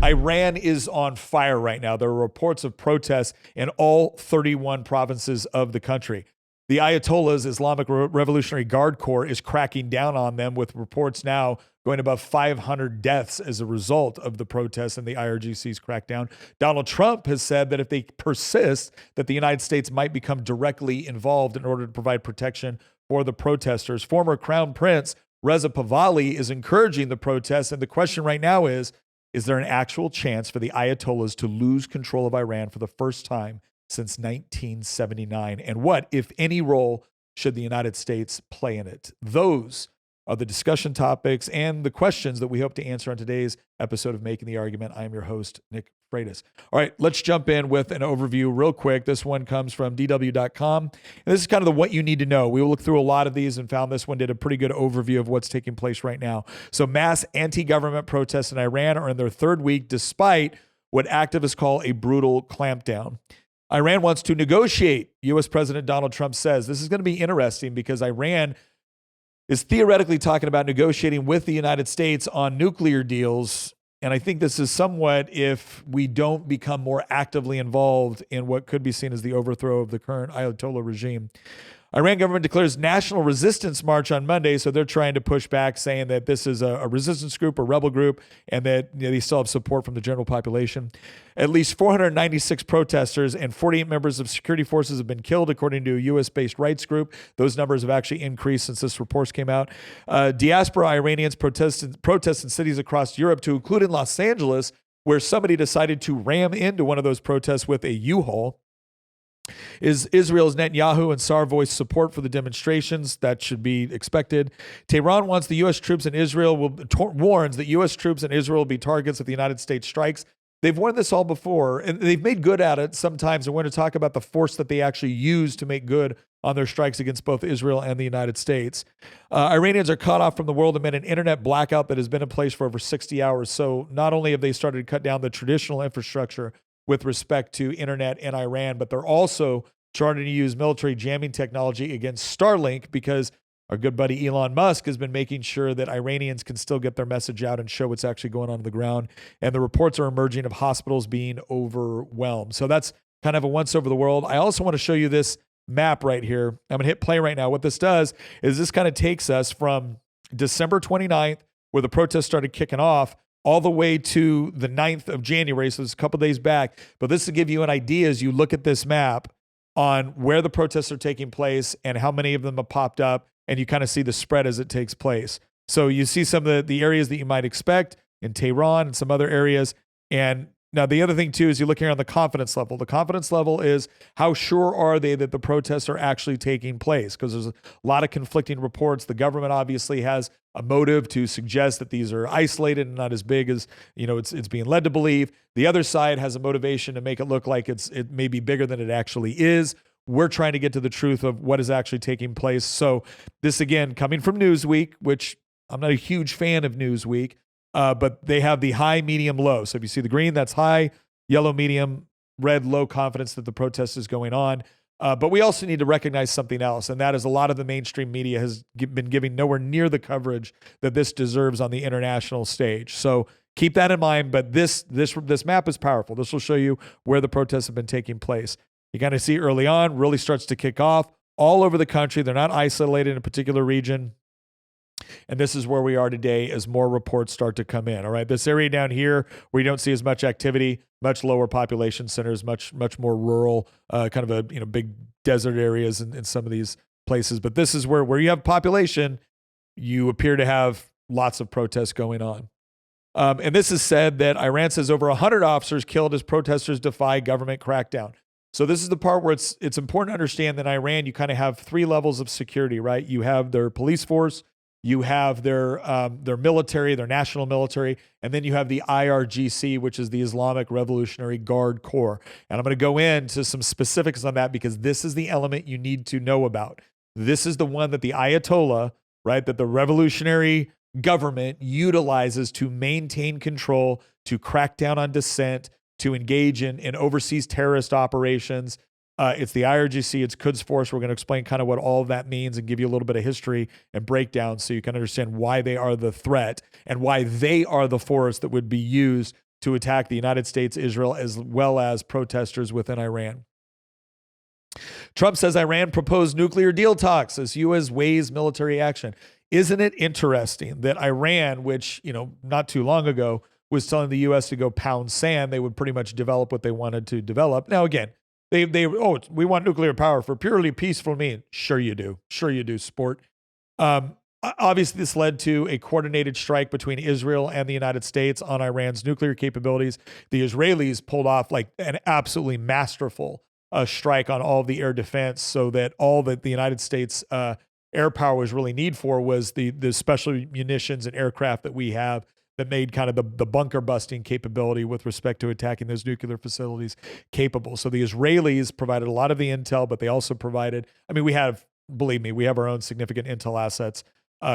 Iran is on fire right now. There are reports of protests in all 31 provinces of the country. The Ayatollah's Islamic Revolutionary Guard Corps is cracking down on them, with reports now going above 500 deaths as a result of the protests and the IRGC's crackdown. Donald Trump has said that if they persist, that the United States might become directly involved in order to provide protection for the protesters. Former Crown Prince Reza Pahlavi is encouraging the protests, and the question right now is there an actual chance for the Ayatollahs to lose control of Iran for the first time since 1979? And what, if any, role should the United States play in it? Those are the discussion topics and the questions that we hope to answer on today's episode of Making the Argument. I am your host, Nick Freitas. All right, let's jump in with an overview real quick. This one comes from DW.com. And this is kind of the what you need to know. We will look through a lot of these and found this one did a pretty good overview of what's taking place right now. So mass anti-government protests in Iran are in their third week, despite what activists call a brutal clampdown. Iran wants to negotiate, U.S. President Donald Trump says. This is going to be interesting because Iran is theoretically talking about negotiating with the United States on nuclear deals. And I think this is somewhat if we don't become more actively involved in what could be seen as the overthrow of the current Ayatollah regime. Iran government declares national resistance march on Monday, so they're trying to push back, saying that this is a resistance group, a rebel group, and that they still have support from the general population. At least 496 protesters and 48 members of security forces have been killed, according to a U.S.-based rights group. Those numbers have actually increased since this report came out. Diaspora Iranians protest in cities across Europe, to include in Los Angeles, where somebody decided to ram into one of those protests with a U-Haul. Is Israel's Netanyahu and Saar voiced support for the demonstrations? That should be expected. Tehran wants the U.S. troops in Israel warns that U.S. troops in Israel will be targets if the United States strikes. They've warned this all before, and they've made good at it sometimes. And we're going to talk about the force that they actually use to make good on their strikes against both Israel and the United States. Iranians are cut off from the world amid an internet blackout that has been in place for over 60 hours. So not only have they started to cut down the traditional infrastructure with respect to internet in Iran, but they're also starting to use military jamming technology against Starlink, because our good buddy Elon Musk has been making sure that Iranians can still get their message out and show what's actually going on the ground. And the reports are emerging of hospitals being overwhelmed. So that's kind of a once over the world. I also want to show you this map right here. I'm going to hit play right now. What this does is this kind of takes us from December 29th, where the protests started kicking off, all the way to the 9th of January. So it's a couple days back. But this will give you an idea as you look at this map on where the protests are taking place and how many of them have popped up. And you kind of see the spread as it takes place. So you see some of the areas that you might expect in Tehran and some other areas. And now the other thing too is you look here on the confidence level. The confidence level is how sure are they that the protests are actually taking place? Because there's a lot of conflicting reports. The government obviously has a motive to suggest that these are isolated and not as big as it's being led to believe. The other side has a motivation to make it look like it may be bigger than it actually is. We're trying to get to the truth of what is actually taking place. So this, again, coming from Newsweek, which I'm not a huge fan of Newsweek, but they have the high, medium, low. So if you see the green, that's high, yellow, medium, red, low confidence that the protest is going on. But we also need to recognize something else, and that is a lot of the mainstream media has been giving nowhere near the coverage that this deserves on the international stage. So keep that in mind. But this map is powerful. This will show you where the protests have been taking place. You kind of see early on, really starts to kick off all over the country. They're not isolated in a particular region. And this is where we are today as more reports start to come in. All right. This area down here where you don't see as much activity, much lower population centers, much more rural, kind of a big desert areas in some of these places. But this is where you have population, you appear to have lots of protests going on. And this is said that Iran says over 100 officers killed as protesters defy government crackdown. So this is the part where it's important to understand that in Iran, you kind of have three levels of security, right? You have their police force, you have their military, their national military, and then you have the IRGC, which is the Islamic Revolutionary Guard Corps. And I'm going to go into some specifics on that because this is the element you need to know about. This is the one that the Ayatollah, right, that the revolutionary government utilizes to maintain control, to crack down on dissent, to engage in overseas terrorist operations. It's the IRGC, it's Quds Force. We're going to explain kind of what all of that means and give you a little bit of history and breakdown so you can understand why they are the threat and why they are the force that would be used to attack the United States, Israel, as well as protesters within Iran. Trump says Iran proposed nuclear deal talks as U.S. weighs military action. Isn't it interesting that Iran, which, not too long ago was telling the U.S. to go pound sand, they would pretty much develop what they wanted to develop. Now, again, we want nuclear power for purely peaceful means. Sure you do. Sure you do, sport. Obviously, this led to a coordinated strike between Israel and the United States on Iran's nuclear capabilities. The Israelis pulled off like an absolutely masterful strike on all of the air defense, so that all that the United States air power was really need for was the special munitions and aircraft that we have that made kind of the bunker busting capability with respect to attacking those nuclear facilities capable. So the Israelis provided a lot of the intel, but they also provided, believe me, we have our own significant intel assets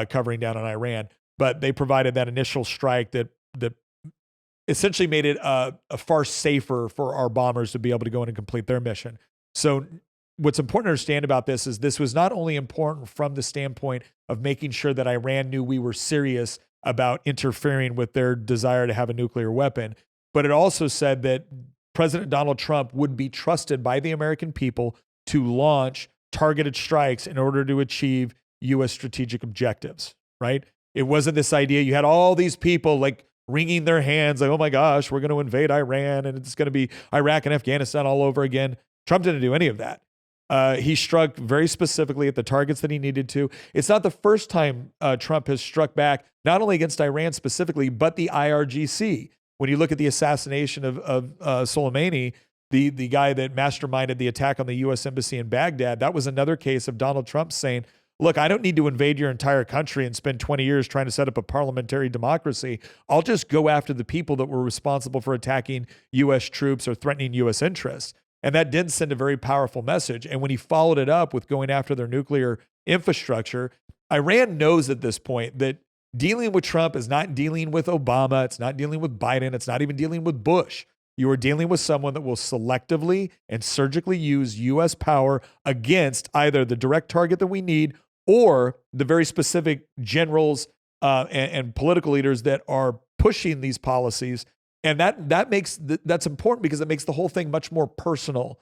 covering down on Iran, but they provided that initial strike that essentially made it far safer for our bombers to be able to go in and complete their mission. So what's important to understand about this is this was not only important from the standpoint of making sure that Iran knew we were serious about interfering with their desire to have a nuclear weapon, but it also said that President Donald Trump would be trusted by the American people to launch targeted strikes in order to achieve U.S. strategic objectives, right? It wasn't this idea. You had all these people like wringing their hands like, oh my gosh, we're going to invade Iran and it's going to be Iraq and Afghanistan all over again. Trump didn't do any of that. He struck very specifically at the targets that he needed to. It's not the first time Trump has struck back, not only against Iran specifically, but the IRGC. When you look at the assassination of Soleimani, the guy that masterminded the attack on the U.S. Embassy in Baghdad, that was another case of Donald Trump saying, look, I don't need to invade your entire country and spend 20 years trying to set up a parliamentary democracy. I'll just go after the people that were responsible for attacking U.S. troops or threatening U.S. interests. And that did send a very powerful message. And when he followed it up with going after their nuclear infrastructure, Iran knows at this point that dealing with Trump is not dealing with Obama. It's not dealing with Biden. It's not even dealing with Bush. You are dealing with someone that will selectively and surgically use U.S. power against either the direct target that we need or the very specific generals and political leaders that are pushing these policies. And that's important because it makes the whole thing much more personal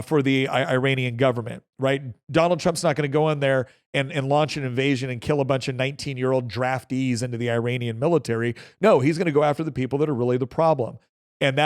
for the Iranian government, right? Donald Trump's not going to go in there and launch an invasion and kill a bunch of 19-year-old draftees into the Iranian military. No, he's going to go after the people that are really the problem. And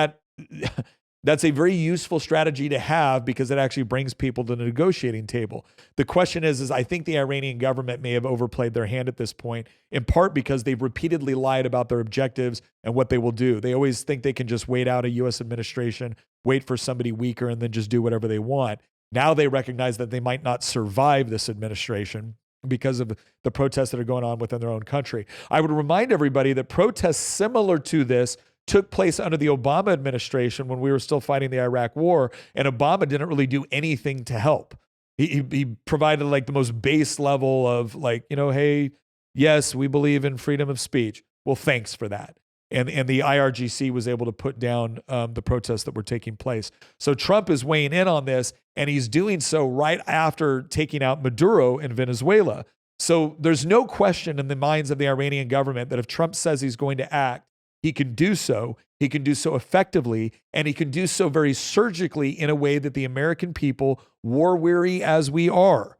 that's a very useful strategy to have because it actually brings people to the negotiating table. The question is I think the Iranian government may have overplayed their hand at this point, in part because they've repeatedly lied about their objectives and what they will do. They always think they can just wait out a U.S. administration, wait for somebody weaker, and then just do whatever they want. Now they recognize that they might not survive this administration because of the protests that are going on within their own country. I would remind everybody that protests similar to this took place under the Obama administration when we were still fighting the Iraq war, and Obama didn't really do anything to help. He provided like the most base level of like, hey, yes, we believe in freedom of speech. Well, thanks for that. And the IRGC was able to put down the protests that were taking place. So Trump is weighing in on this, and he's doing so right after taking out Maduro in Venezuela. So there's no question in the minds of the Iranian government that if Trump says he's going to act, he can do so. He can do so effectively, and he can do so very surgically in a way that the American people, war-weary as we are,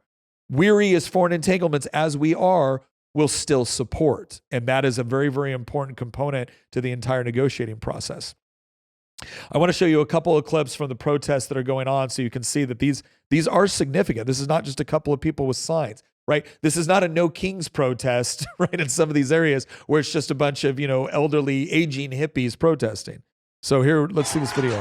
weary as foreign entanglements as we are, will still support. And that is a very, very important component to the entire negotiating process. I want to show you a couple of clips from the protests that are going on so you can see that these are significant. This is not just a couple of people with signs. Right? This is not a no kings protest, right? In some of these areas where it's just a bunch of, elderly, aging hippies protesting. So here, let's see this video.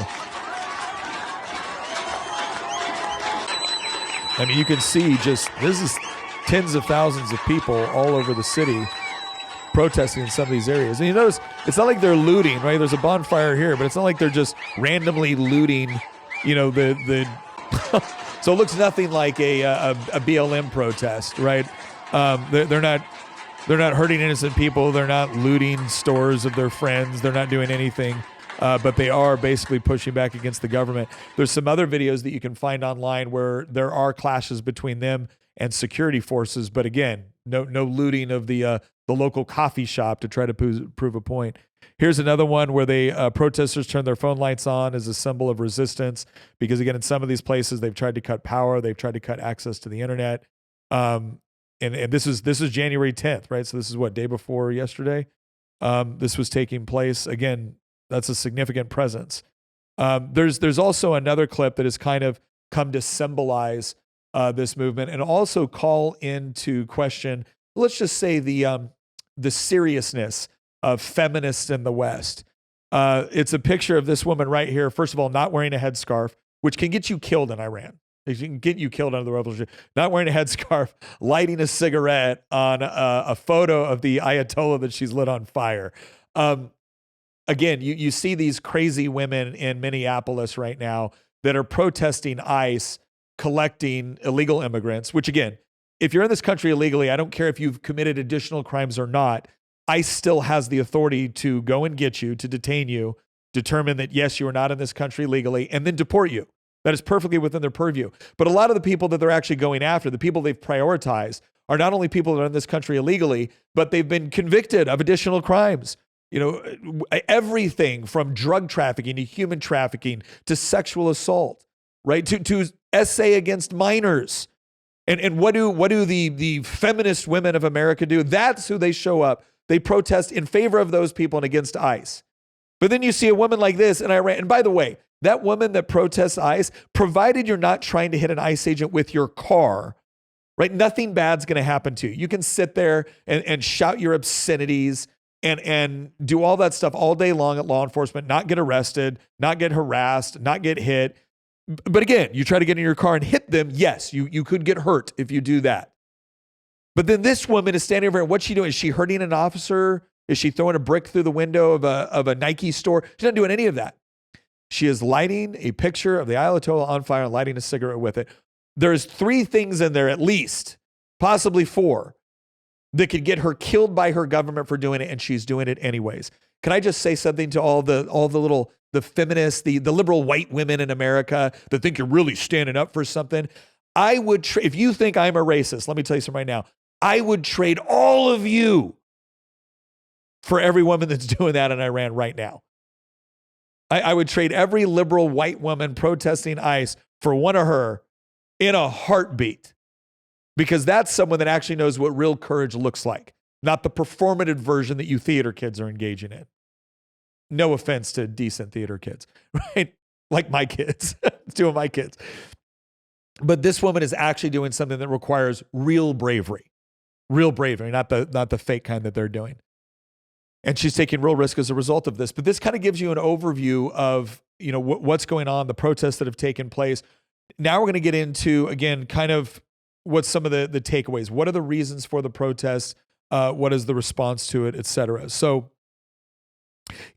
I mean, you can see this is tens of thousands of people all over the city protesting in some of these areas. And you notice, it's not like they're looting, right? There's a bonfire here, but it's not like they're just randomly looting, the So it looks nothing like a BLM protest, right? They're not hurting innocent people. They're not looting stores of their friends. They're not doing anything, but they are basically pushing back against the government. There's some other videos that you can find online where there are clashes between them and security forces, but again, no looting of the local coffee shop to try to prove a point. Here's another one where they protesters turn their phone lights on as a symbol of resistance because, again, in some of these places they've tried to cut power, they've tried to cut access to the internet. And this is January 10th, right? So this is what, day before yesterday? This was taking place. Again, that's a significant presence. There's also another clip that has kind of come to symbolize this movement and also call into question, let's just say, the seriousness of feminists in the West. It's a picture of this woman right here. First of all, not wearing a headscarf, which can get you killed in Iran. It can get you killed under the revolution. Not wearing a headscarf, lighting a cigarette on a photo of the Ayatollah that she's lit on fire. Again, you see these crazy women in Minneapolis right now that are protesting ICE collecting illegal immigrants, which, again, if you're in this country illegally, I don't care if you've committed additional crimes or not, ICE still has the authority to go and get you, to detain you, determine that, yes, you are not in this country legally, and then deport you. That is perfectly within their purview. But a lot of the people that they're actually going after, the people they've prioritized, are not only people that are in this country illegally, but they've been convicted of additional crimes. You know, everything from drug trafficking to human trafficking to sexual assault, right? To essay against minors. And what do the feminist women of America do? That's who they show up. They protest in favor of those people and against ICE. But then you see a woman like this in Iran. And by the way, that woman that protests ICE, provided you're not trying to hit an ICE agent with your car, right? Nothing bad's going to happen to you. You can sit there and shout your obscenities and do all that stuff all day long at law enforcement, not get arrested, not get harassed, not get hit. But again, you try to get in your car and hit them. Yes, you could get hurt if you do that. But then this woman is standing over here. What's she doing? Is she hurting an officer? Is she throwing a brick through the window of a Nike store? She's not doing any of that. She is lighting a picture of the Ayatollah on fire and lighting a cigarette with it. There's 3 things in there, at least, possibly 4, that could get her killed by her government for doing it, and she's doing it anyways. Can I just say something to all the feminists, the liberal white women in America that think you're really standing up for something? I would if you think I'm a racist, let me tell you something right now. I would trade all of you for every woman that's doing that in Iran right now. I would trade every liberal white woman protesting ICE for one of her in a heartbeat, because that's someone that actually knows what real courage looks like, not the performative version that you theater kids are engaging in. No offense to decent theater kids, right? Like my kids, 2 of my kids. But this woman is actually doing something that requires real bravery, not the fake kind that they're doing. And she's taking real risk as a result of this. But this kind of gives you an overview of, you know, what's going on, the protests that have taken place. Now we're going to get into, again, kind of what's some of the takeaways. What are the reasons for the protests? What is the response to it, et cetera? So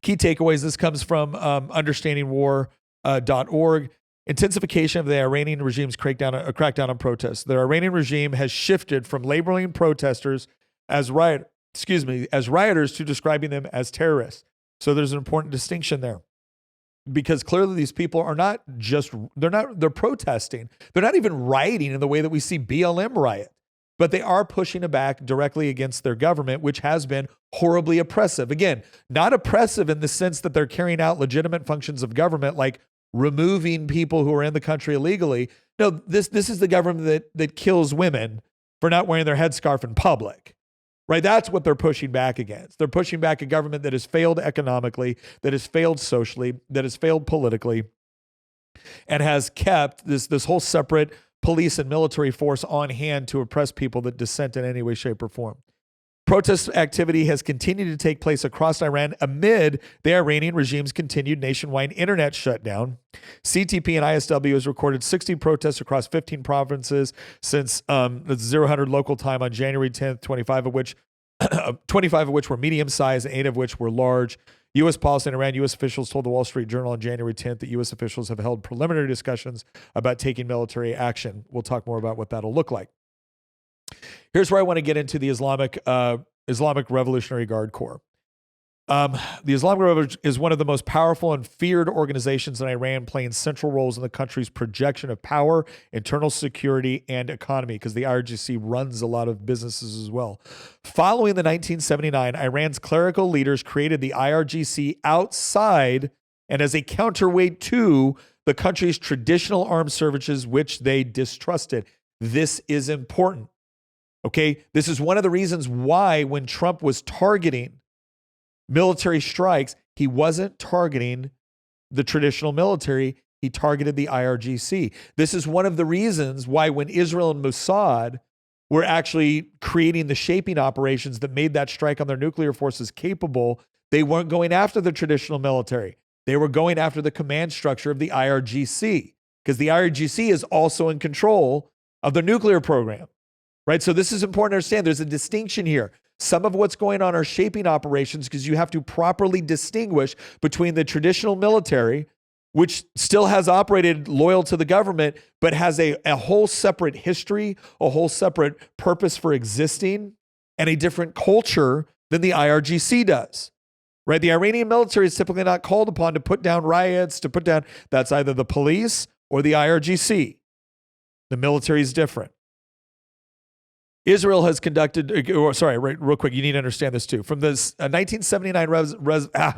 key takeaways. This comes from understandingwar.org. Intensification of the Iranian regime's crackdown on protests. The Iranian regime has shifted from labeling protesters as rioters to describing them as terrorists. So there's an important distinction there, because clearly these people are not just, they're protesting. They're not even rioting in the way that we see BLM riot, but they are pushing back directly against their government, which has been horribly oppressive. Again, not oppressive in the sense that they're carrying out legitimate functions of government, like removing people who are in the country illegally. No, this is the government that kills women for not wearing their headscarf in public. Right? That's what they're pushing back against. They're pushing back a government that has failed economically, that has failed socially, that has failed politically, and has kept this whole separate police and military force on hand to oppress people that dissent in any way, shape, or form. Protest activity has continued to take place across Iran amid the Iranian regime's continued nationwide internet shutdown. CTP and ISW has recorded 60 protests across 15 provinces since 0000 local time on January 10th, 25 of which were medium-sized and 8 of which were large. U.S. policy in Iran, U.S. officials told the Wall Street Journal on January 10th that U.S. officials have held preliminary discussions about taking military action. We'll talk more about what that'll look like. Here's where I want to get into the Islamic Revolutionary Guard Corps. The Islamic Revolution is one of the most powerful and feared organizations in Iran, playing central roles in the country's projection of power, internal security, and economy, because the IRGC runs a lot of businesses as well. Following the 1979, Iran's clerical leaders created the IRGC outside and as a counterweight to the country's traditional armed services, which they distrusted. This is important. Okay, this is one of the reasons why when Trump was targeting military strikes, he wasn't targeting the traditional military. He targeted the IRGC. This is one of the reasons why when Israel and Mossad were actually creating the shaping operations that made that strike on their nuclear forces capable, they weren't going after the traditional military. They were going after the command structure of the IRGC, because the IRGC is also in control of the nuclear program, right? So this is important to understand. There's a distinction here. Some of what's going on are shaping operations, because you have to properly distinguish between the traditional military, which still has operated loyal to the government, but has a whole separate history, a whole separate purpose for existing, and a different culture than the IRGC does, right? The Iranian military is typically not called upon to put down riots, that's either the police or the IRGC. The military is different. Israel has conducted, real quick, you need to understand this too. From this 1979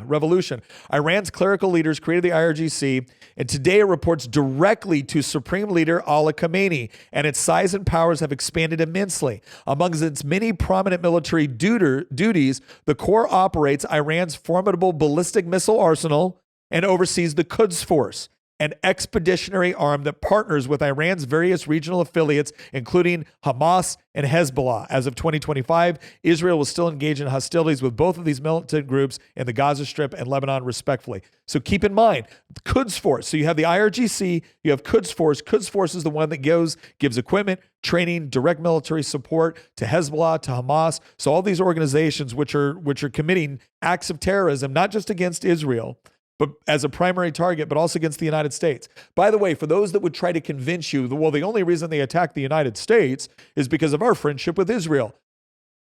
revolution, Iran's clerical leaders created the IRGC, and today it reports directly to Supreme Leader Ali Khamenei, and its size and powers have expanded immensely. Among its many prominent military duties, the Corps operates Iran's formidable ballistic missile arsenal and oversees the Quds Force, an expeditionary arm that partners with Iran's various regional affiliates, including Hamas and Hezbollah. As of 2025, Israel was still engaged in hostilities with both of these militant groups in the Gaza Strip and Lebanon, respectively. So keep in mind, the Quds Force. So you have the IRGC, you have Quds Force. Quds Force is the one that gives equipment, training, direct military support to Hezbollah, to Hamas. So all these organizations which are committing acts of terrorism, not just against Israel, but as a primary target, but also against the United States. By the way, for those that would try to convince you, well, the only reason they attacked the United States is because of our friendship with Israel.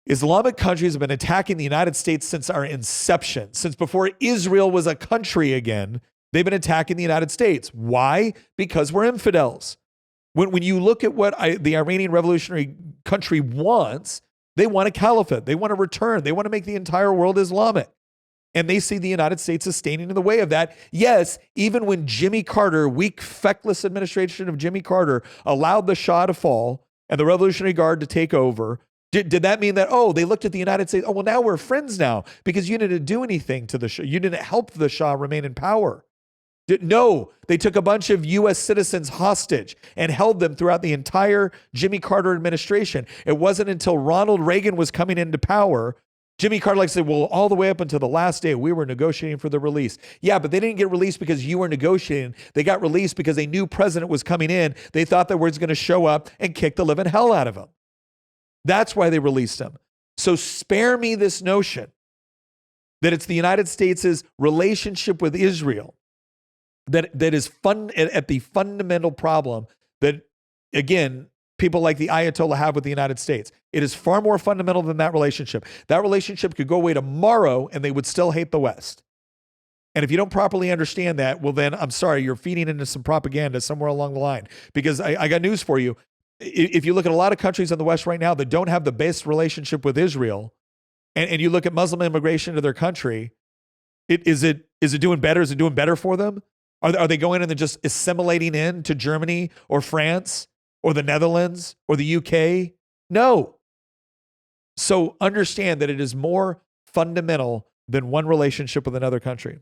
Islamic countries have been attacking the United States since our inception. Since before Israel was a country again, they've been attacking the United States. Why? Because we're infidels. When you look at what the Iranian revolutionary country wants, they want a caliphate. They want to return. They want to make the entire world Islamic. And they see the United States as standing in the way of that. Yes, even when Jimmy Carter, weak, feckless administration of Jimmy Carter, allowed the Shah to fall and the Revolutionary Guard to take over, did that mean that, they looked at the United States, well, now we're friends now because you didn't do anything to the Shah. You didn't help the Shah remain in power. No, they took a bunch of U.S. citizens hostage and held them throughout the entire Jimmy Carter administration. It wasn't until Ronald Reagan was coming into power, Jimmy Carter said, well, all the way up until the last day, we were negotiating for the release. Yeah, but they didn't get released because you were negotiating. They got released because a new president was coming in. They thought that was going to show up and kick the living hell out of him. That's why they released him. So spare me this notion that it's the United States' relationship with Israel that is at the fundamental problem that, again, people like the Ayatollah have with the United States. It is far more fundamental than that relationship. That relationship could go away tomorrow and they would still hate the West. And if you don't properly understand that, well, then I'm sorry, you're feeding into some propaganda somewhere along the line. Because I got news for you. If you look at a lot of countries in the West right now that don't have the best relationship with Israel, and you look at Muslim immigration to their country, is it doing better? Is it doing better for them? Are they going in and just assimilating in to Germany or France or the Netherlands or the UK? No. So understand that it is more fundamental than one relationship with another country.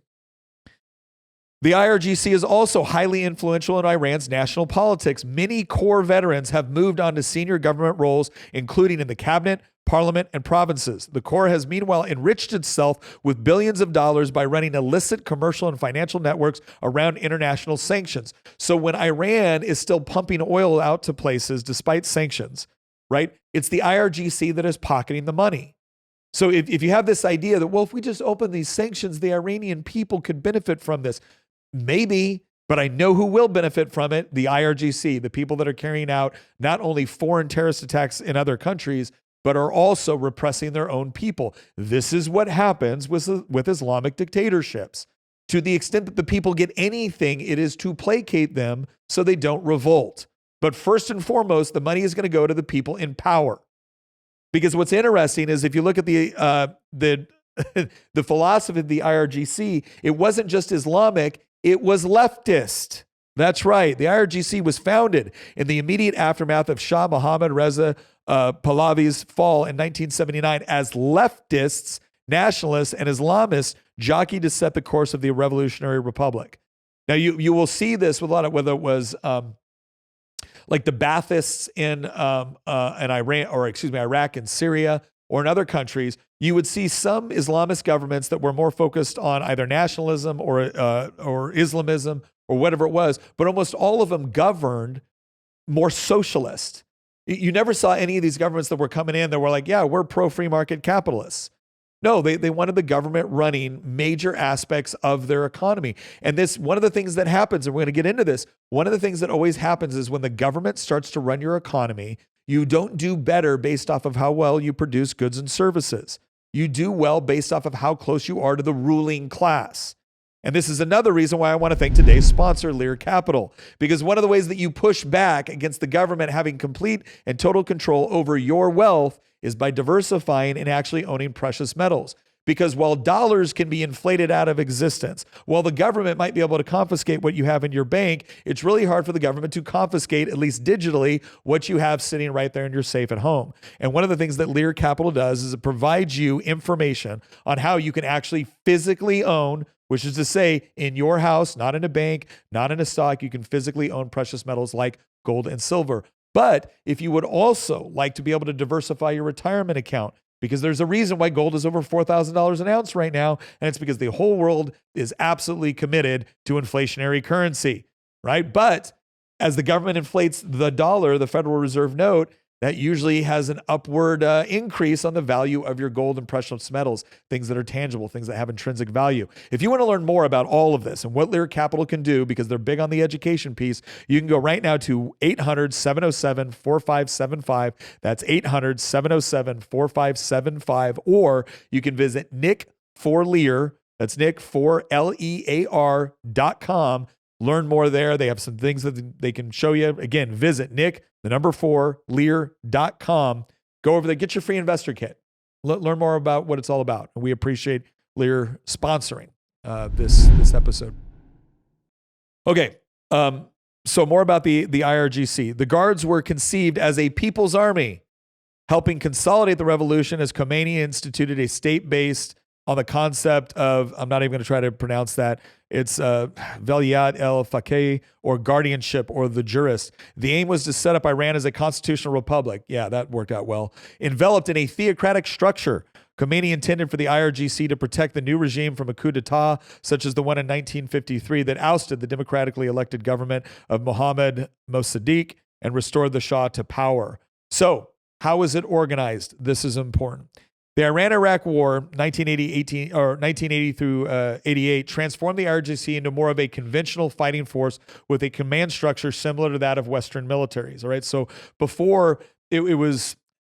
The IRGC is also highly influential in Iran's national politics. Many core veterans have moved on to senior government roles, including in the cabinet, parliament, and provinces. The Corps has meanwhile enriched itself with billions of dollars by running illicit commercial and financial networks around international sanctions. So when Iran is still pumping oil out to places despite sanctions, right, it's the IRGC that is pocketing the money. So if you have this idea that, well, if we just open these sanctions, the Iranian people could benefit from this. Maybe, but I know who will benefit from it: the IRGC, the people that are carrying out not only foreign terrorist attacks in other countries, but are also repressing their own people. This is what happens with Islamic dictatorships. To the extent that the people get anything, it is to placate them so they don't revolt. But first and foremost, the money is going to go to the people in power. Because what's interesting is if you look at the philosophy of the IRGC, it wasn't just Islamic, it was leftist. That's right. The IRGC was founded in the immediate aftermath of Shah Mohammad Reza Pahlavi's fall in 1979 as leftists, nationalists, and Islamists jockeyed to set the course of the Revolutionary Republic. Now, you will see this with a lot of, whether it was like the Baathists in Iran, or excuse me, Iraq and Syria, or in other countries, you would see some Islamist governments that were more focused on either nationalism or Islamism or whatever it was, but almost all of them governed more socialist. You never saw any of these governments that were coming in that were like, yeah, we're pro-free market capitalists. No, they wanted the government running major aspects of their economy. And this, one of the things that happens, and we're going to get into this, one of the things that always happens is when the government starts to run your economy, you don't do better based off of how well you produce goods and services. You do well based off of how close you are to the ruling class. And this is another reason why I want to thank today's sponsor, Lear Capital, because one of the ways that you push back against the government having complete and total control over your wealth is by diversifying and actually owning precious metals. Because while dollars can be inflated out of existence, while the government might be able to confiscate what you have in your bank, it's really hard for the government to confiscate, at least digitally, what you have sitting right there in your safe at home. And one of the things that Lear Capital does is it provides you information on how you can actually physically own, which is to say, in your house, not in a bank, not in a stock, you can physically own precious metals like gold and silver. But if you would also like to be able to diversify your retirement account, because there's a reason why gold is over $4,000 an ounce right now, and it's because the whole world is absolutely committed to inflationary currency, right? But as the government inflates the dollar, the Federal Reserve note, that usually has an upward increase on the value of your gold and precious metals, things that are tangible, things that have intrinsic value. If you want to learn more about all of this and what Lear Capital can do, because they're big on the education piece, you can go right now to 800-707-4575. That's 800-707-4575. Or you can visit Nick for Lear. That's Nick for LEAR.com. Learn more there. They have some things that they can show you. Again, visit Nick, the number 4, Lear.com. Go over there, get your free investor kit. Learn more about what it's all about. And we appreciate Lear sponsoring this episode. Okay, so more about the IRGC. The Guards were conceived as a people's army, helping consolidate the revolution as Khamenei instituted a state-based on the concept of, I'm not even going to try to pronounce that, it's Velayat el-Faqih, or guardianship, or the jurist. The aim was to set up Iran as a constitutional republic. Yeah, that worked out well. Enveloped in a theocratic structure, Khamenei intended for the IRGC to protect the new regime from a coup d'etat, such as the one in 1953 that ousted the democratically elected government of Mohammad Mossadegh and restored the Shah to power. So, how is it organized? This is important. The Iran-Iraq War, 1980 through 88, transformed the IRGC into more of a conventional fighting force with a command structure similar to that of Western militaries. All right, so before it was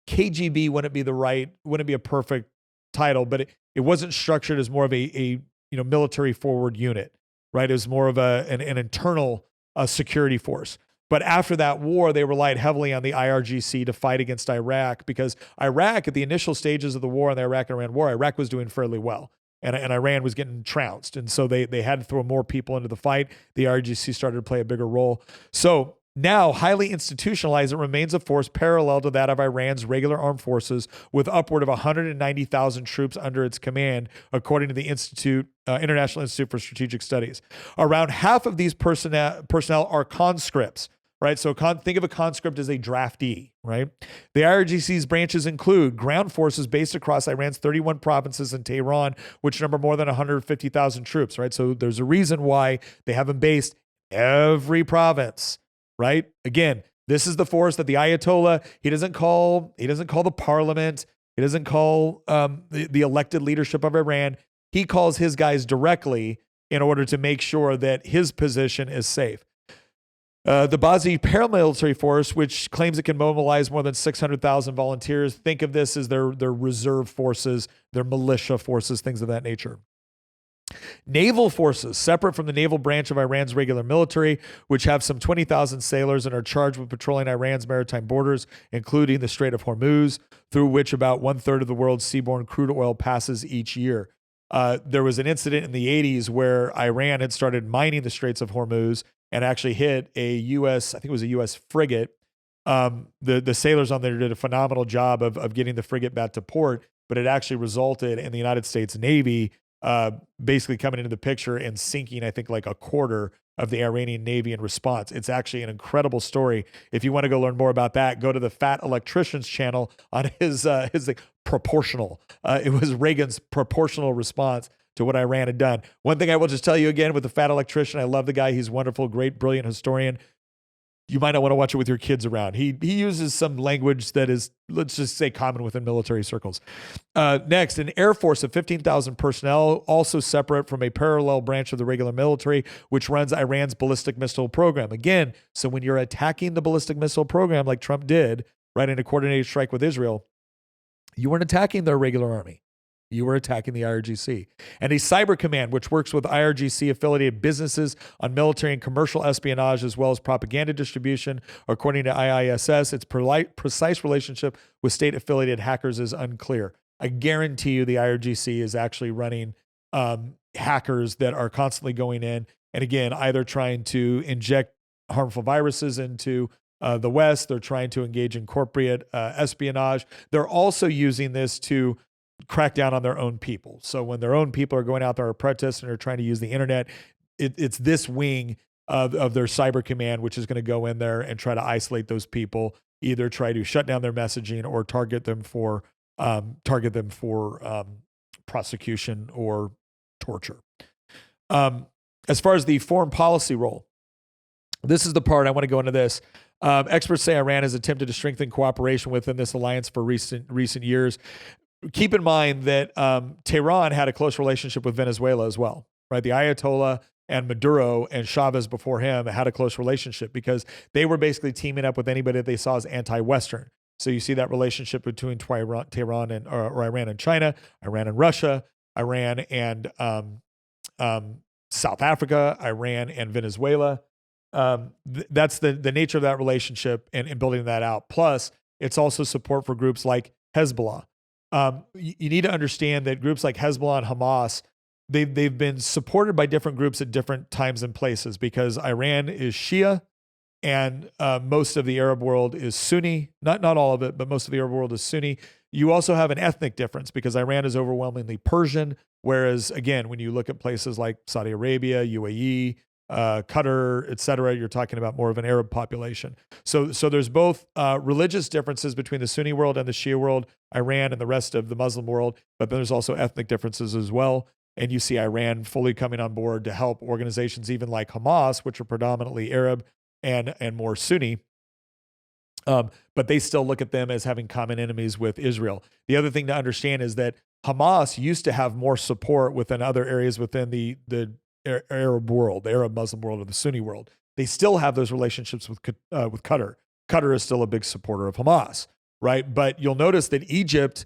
KGB, wouldn't be a perfect title, but it wasn't structured as more of a military forward unit, right? It was more of an internal security force. But after that war, they relied heavily on the IRGC to fight against Iraq, because Iraq, at the initial stages of the war, in the Iraq-Iran war, Iraq was doing fairly well, and Iran was getting trounced. And so they had to throw more people into the fight. The IRGC started to play a bigger role. So now, highly institutionalized, it remains a force parallel to that of Iran's regular armed forces, with upward of 190,000 troops under its command, according to the International Institute for Strategic Studies. Around half of these personnel are conscripts. Right, so think of a conscript as a draftee, right? The IRGC's branches include ground forces based across Iran's 31 provinces and Tehran, which number more than 150,000 troops, right? So there's a reason why they have them based every province, right? Again, this is the force that the Ayatollah, he doesn't call the parliament, he doesn't call the elected leadership of Iran. He calls his guys directly in order to make sure that his position is safe. The Bazi paramilitary force, which claims it can mobilize more than 600,000 volunteers. Think of this as their reserve forces, their militia forces, things of that nature. Naval forces, separate from the naval branch of Iran's regular military, which have some 20,000 sailors and are charged with patrolling Iran's maritime borders, including the Strait of Hormuz, through which about 1/3 of the world's seaborne crude oil passes each year. There was an incident in the 80s where Iran had started mining the Straits of Hormuz and actually hit a U.S., I think it was a U.S. frigate. The sailors on there did a phenomenal job of getting the frigate back to port, but it actually resulted in the United States Navy basically coming into the picture and sinking, I think, like a quarter of the Iranian Navy in response. It's actually an incredible story. If you want to go learn more about that, go to the Fat Electrician's channel on his like, proportional. It was Reagan's proportional response to what Iran had done. One thing I will just tell you again with the Fat Electrician, I love the guy. He's wonderful, great, brilliant historian. You might not want to watch it with your kids around. He uses some language that is, let's just say, common within military circles. Next, an air force of 15,000 personnel, also separate from a parallel branch of the regular military, which runs Iran's ballistic missile program. Again, so when you're attacking the ballistic missile program like Trump did, right, in a coordinated strike with Israel, you weren't attacking their regular army. You were attacking the IRGC. And a cyber command, which works with IRGC affiliated businesses on military and commercial espionage, as well as propaganda distribution. According to IISS, its precise relationship with state affiliated hackers is unclear. I guarantee you the IRGC is actually running hackers that are constantly going in and, again, either trying to inject harmful viruses into the West. They're trying to engage in corporate espionage. They're also using this to crack down on their own people. So when their own people are going out there or protesting or trying to use the internet, it's this wing of their cyber command, which is going to go in there and try to isolate those people, either try to shut down their messaging or target them for prosecution or torture. As far as the foreign policy role, this is the part I want to go into this. Experts say Iran has attempted to strengthen cooperation within this alliance for recent years. Keep in mind that Tehran had a close relationship with Venezuela as well, right? The Ayatollah and Maduro and Chavez before him had a close relationship because they were basically teaming up with anybody that they saw as anti-Western. So you see that relationship between Tehran and or Iran and China, Iran and Russia, Iran and South Africa, Iran and Venezuela. That's the nature of that relationship and building that out. Plus, it's also support for groups like Hezbollah. You need to understand that groups like Hezbollah and Hamas, they've been supported by different groups at different times and places because Iran is Shia and most of the Arab world is Sunni. Not all of it, but most of the Arab world is Sunni. You also have an ethnic difference because Iran is overwhelmingly Persian, whereas, again, when you look at places like Saudi Arabia, UAE, Qatar, et cetera, you're talking about more of an Arab population. So there's both religious differences between the Sunni world and the Shia world, Iran and the rest of the Muslim world, but then there's also ethnic differences as well. And you see Iran fully coming on board to help organizations even like Hamas, which are predominantly Arab and more Sunni. But they still look at them as having common enemies with Israel. The other thing to understand is that Hamas used to have more support within other areas within the Arab world, the Arab Muslim world, or the Sunni world. They still have those relationships with Qatar. Qatar is still a big supporter of Hamas, right? But you'll notice that Egypt,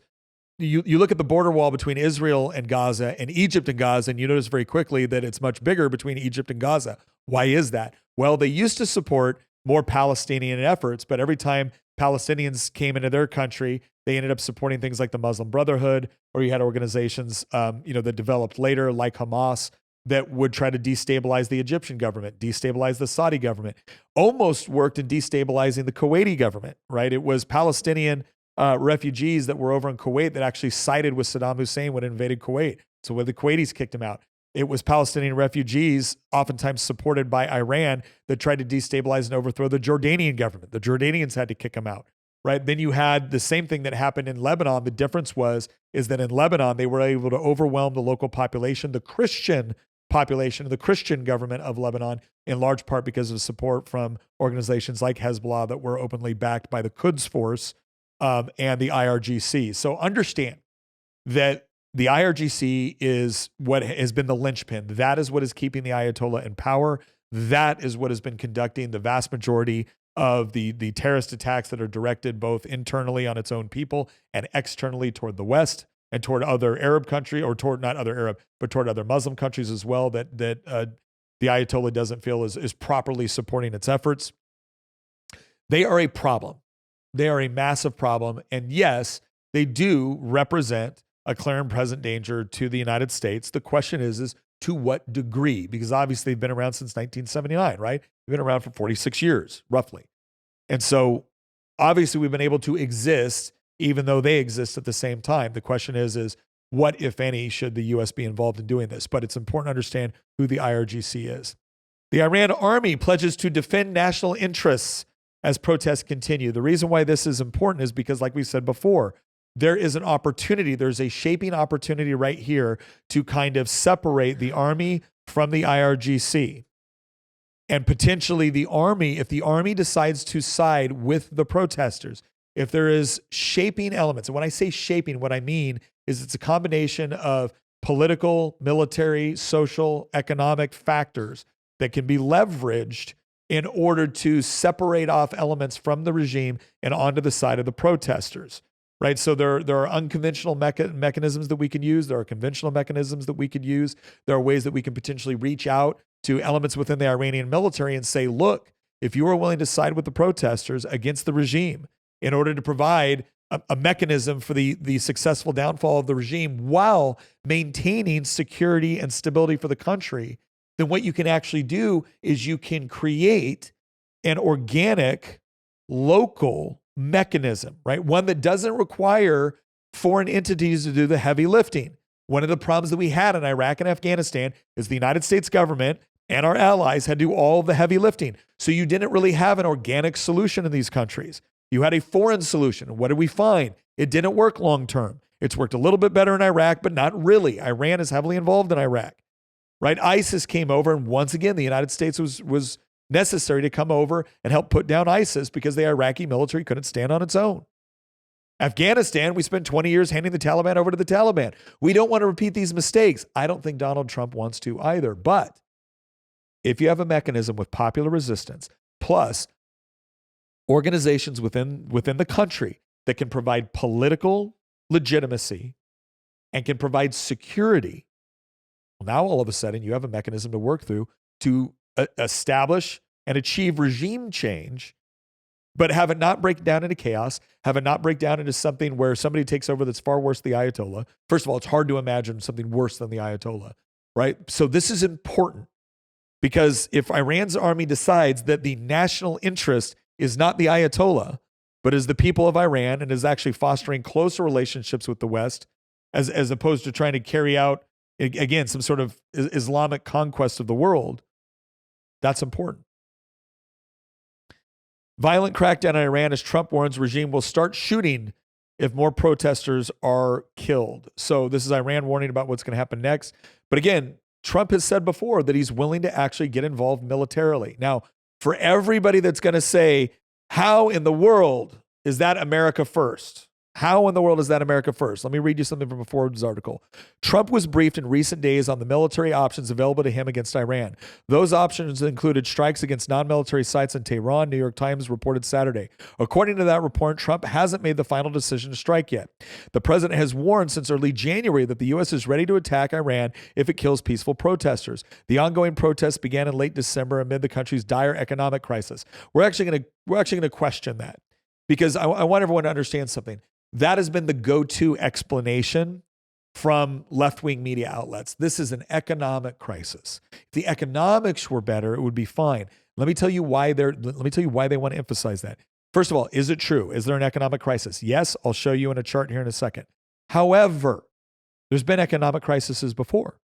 you look at the border wall between Israel and Gaza and Egypt and Gaza, and you notice very quickly that it's much bigger between Egypt and Gaza. Why is that? Well, they used to support more Palestinian efforts, but every time Palestinians came into their country, they ended up supporting things like the Muslim Brotherhood, or you had organizations that developed later, like Hamas, that would try to destabilize the Egyptian government, destabilize the Saudi government, almost worked in destabilizing the Kuwaiti government, right? It was Palestinian refugees that were over in Kuwait that actually sided with Saddam Hussein when it invaded Kuwait. So when the Kuwaitis kicked him out, it was Palestinian refugees, oftentimes supported by Iran, that tried to destabilize and overthrow the Jordanian government. The Jordanians had to kick him out, right? Then you had the same thing that happened in Lebanon. The difference is that in Lebanon, they were able to overwhelm the local population, the Christian population, the Christian government of Lebanon, in large part because of support from organizations like Hezbollah that were openly backed by the Quds Force and the IRGC. So understand that the IRGC is what has been the linchpin. That is what is keeping the Ayatollah in power. That is what has been conducting the vast majority of the terrorist attacks that are directed both internally on its own people and externally toward the West and toward other Arab country, or toward not other Arab, but toward other Muslim countries as well, that the Ayatollah doesn't feel is properly supporting its efforts. They are a problem. They are a massive problem. And yes, they do represent a clear and present danger to the United States. The question is to what degree? Because obviously they've been around since 1979, right? They've been around for 46 years, roughly. And so obviously we've been able to exist even though they exist at the same time. The question is what, if any, should the U.S. be involved in doing this? But it's important to understand who the IRGC is. The Iran army pledges to defend national interests as protests continue. The reason why this is important is because, like we said before, there is an opportunity, there's a shaping opportunity right here to kind of separate the army from the IRGC. And potentially the army, if the army decides to side with the protesters, if there is shaping elements, and when I say shaping, what I mean is it's a combination of political, military, social, economic factors that can be leveraged in order to separate off elements from the regime and onto the side of the protesters, right? So there are unconventional mechanisms that we can use. There are conventional mechanisms that we could use. There are ways that we can potentially reach out to elements within the Iranian military and say, look, if you are willing to side with the protesters against the regime in order to provide a mechanism for the successful downfall of the regime while maintaining security and stability for the country, then what you can actually do is you can create an organic, local mechanism, right? One that doesn't require foreign entities to do the heavy lifting. One of the problems that we had in Iraq and Afghanistan is the United States government and our allies had to do all the heavy lifting. So you didn't really have an organic solution in these countries. You had a foreign solution. What did we find? It didn't work long term. It's worked a little bit better in Iraq, but not really. Iran is heavily involved in Iraq. Right? ISIS came over, and once again, the United States was necessary to come over and help put down ISIS because the Iraqi military couldn't stand on its own. Afghanistan, we spent 20 years handing the Taliban over to the Taliban. We don't want to repeat these mistakes. I don't think Donald Trump wants to either. But if you have a mechanism with popular resistance, plus organizations within the country that can provide political legitimacy and can provide security, now all of a sudden you have a mechanism to work through to establish and achieve regime change, but have it not break down into chaos, have it not break down into something where somebody takes over that's far worse than the Ayatollah. First of all, it's hard to imagine something worse than the Ayatollah, right? So this is important because if Iran's army decides that the national interest is not the Ayatollah, but is the people of Iran and is actually fostering closer relationships with the West, as opposed to trying to carry out, again, some sort of Islamic conquest of the world, that's important. Violent crackdown on Iran as Trump warns regime will start shooting if more protesters are killed. So this is Iran warning about what's going to happen next. But again, Trump has said before that he's willing to actually get involved militarily. Now, for everybody that's going to say, how in the world is that America first? How in the world is that America first? Let me read you something from a Forbes article. Trump was briefed in recent days on the military options available to him against Iran. Those options included strikes against non-military sites in Tehran, New York Times reported Saturday. According to that report, Trump hasn't made the final decision to strike yet. The president has warned since early January that the U.S. is ready to attack Iran if it kills peaceful protesters. The ongoing protests began in late December amid the country's dire economic crisis. We're actually going to question that because I want everyone to understand something. That has been the go-to explanation from left-wing media outlets. This is an economic crisis. If the economics were better, it would be fine. Let me tell you why they want to emphasize that. First of all, is it true? Is there an economic crisis? Yes, I'll show you in a chart here in a second. However, there's been economic crises before.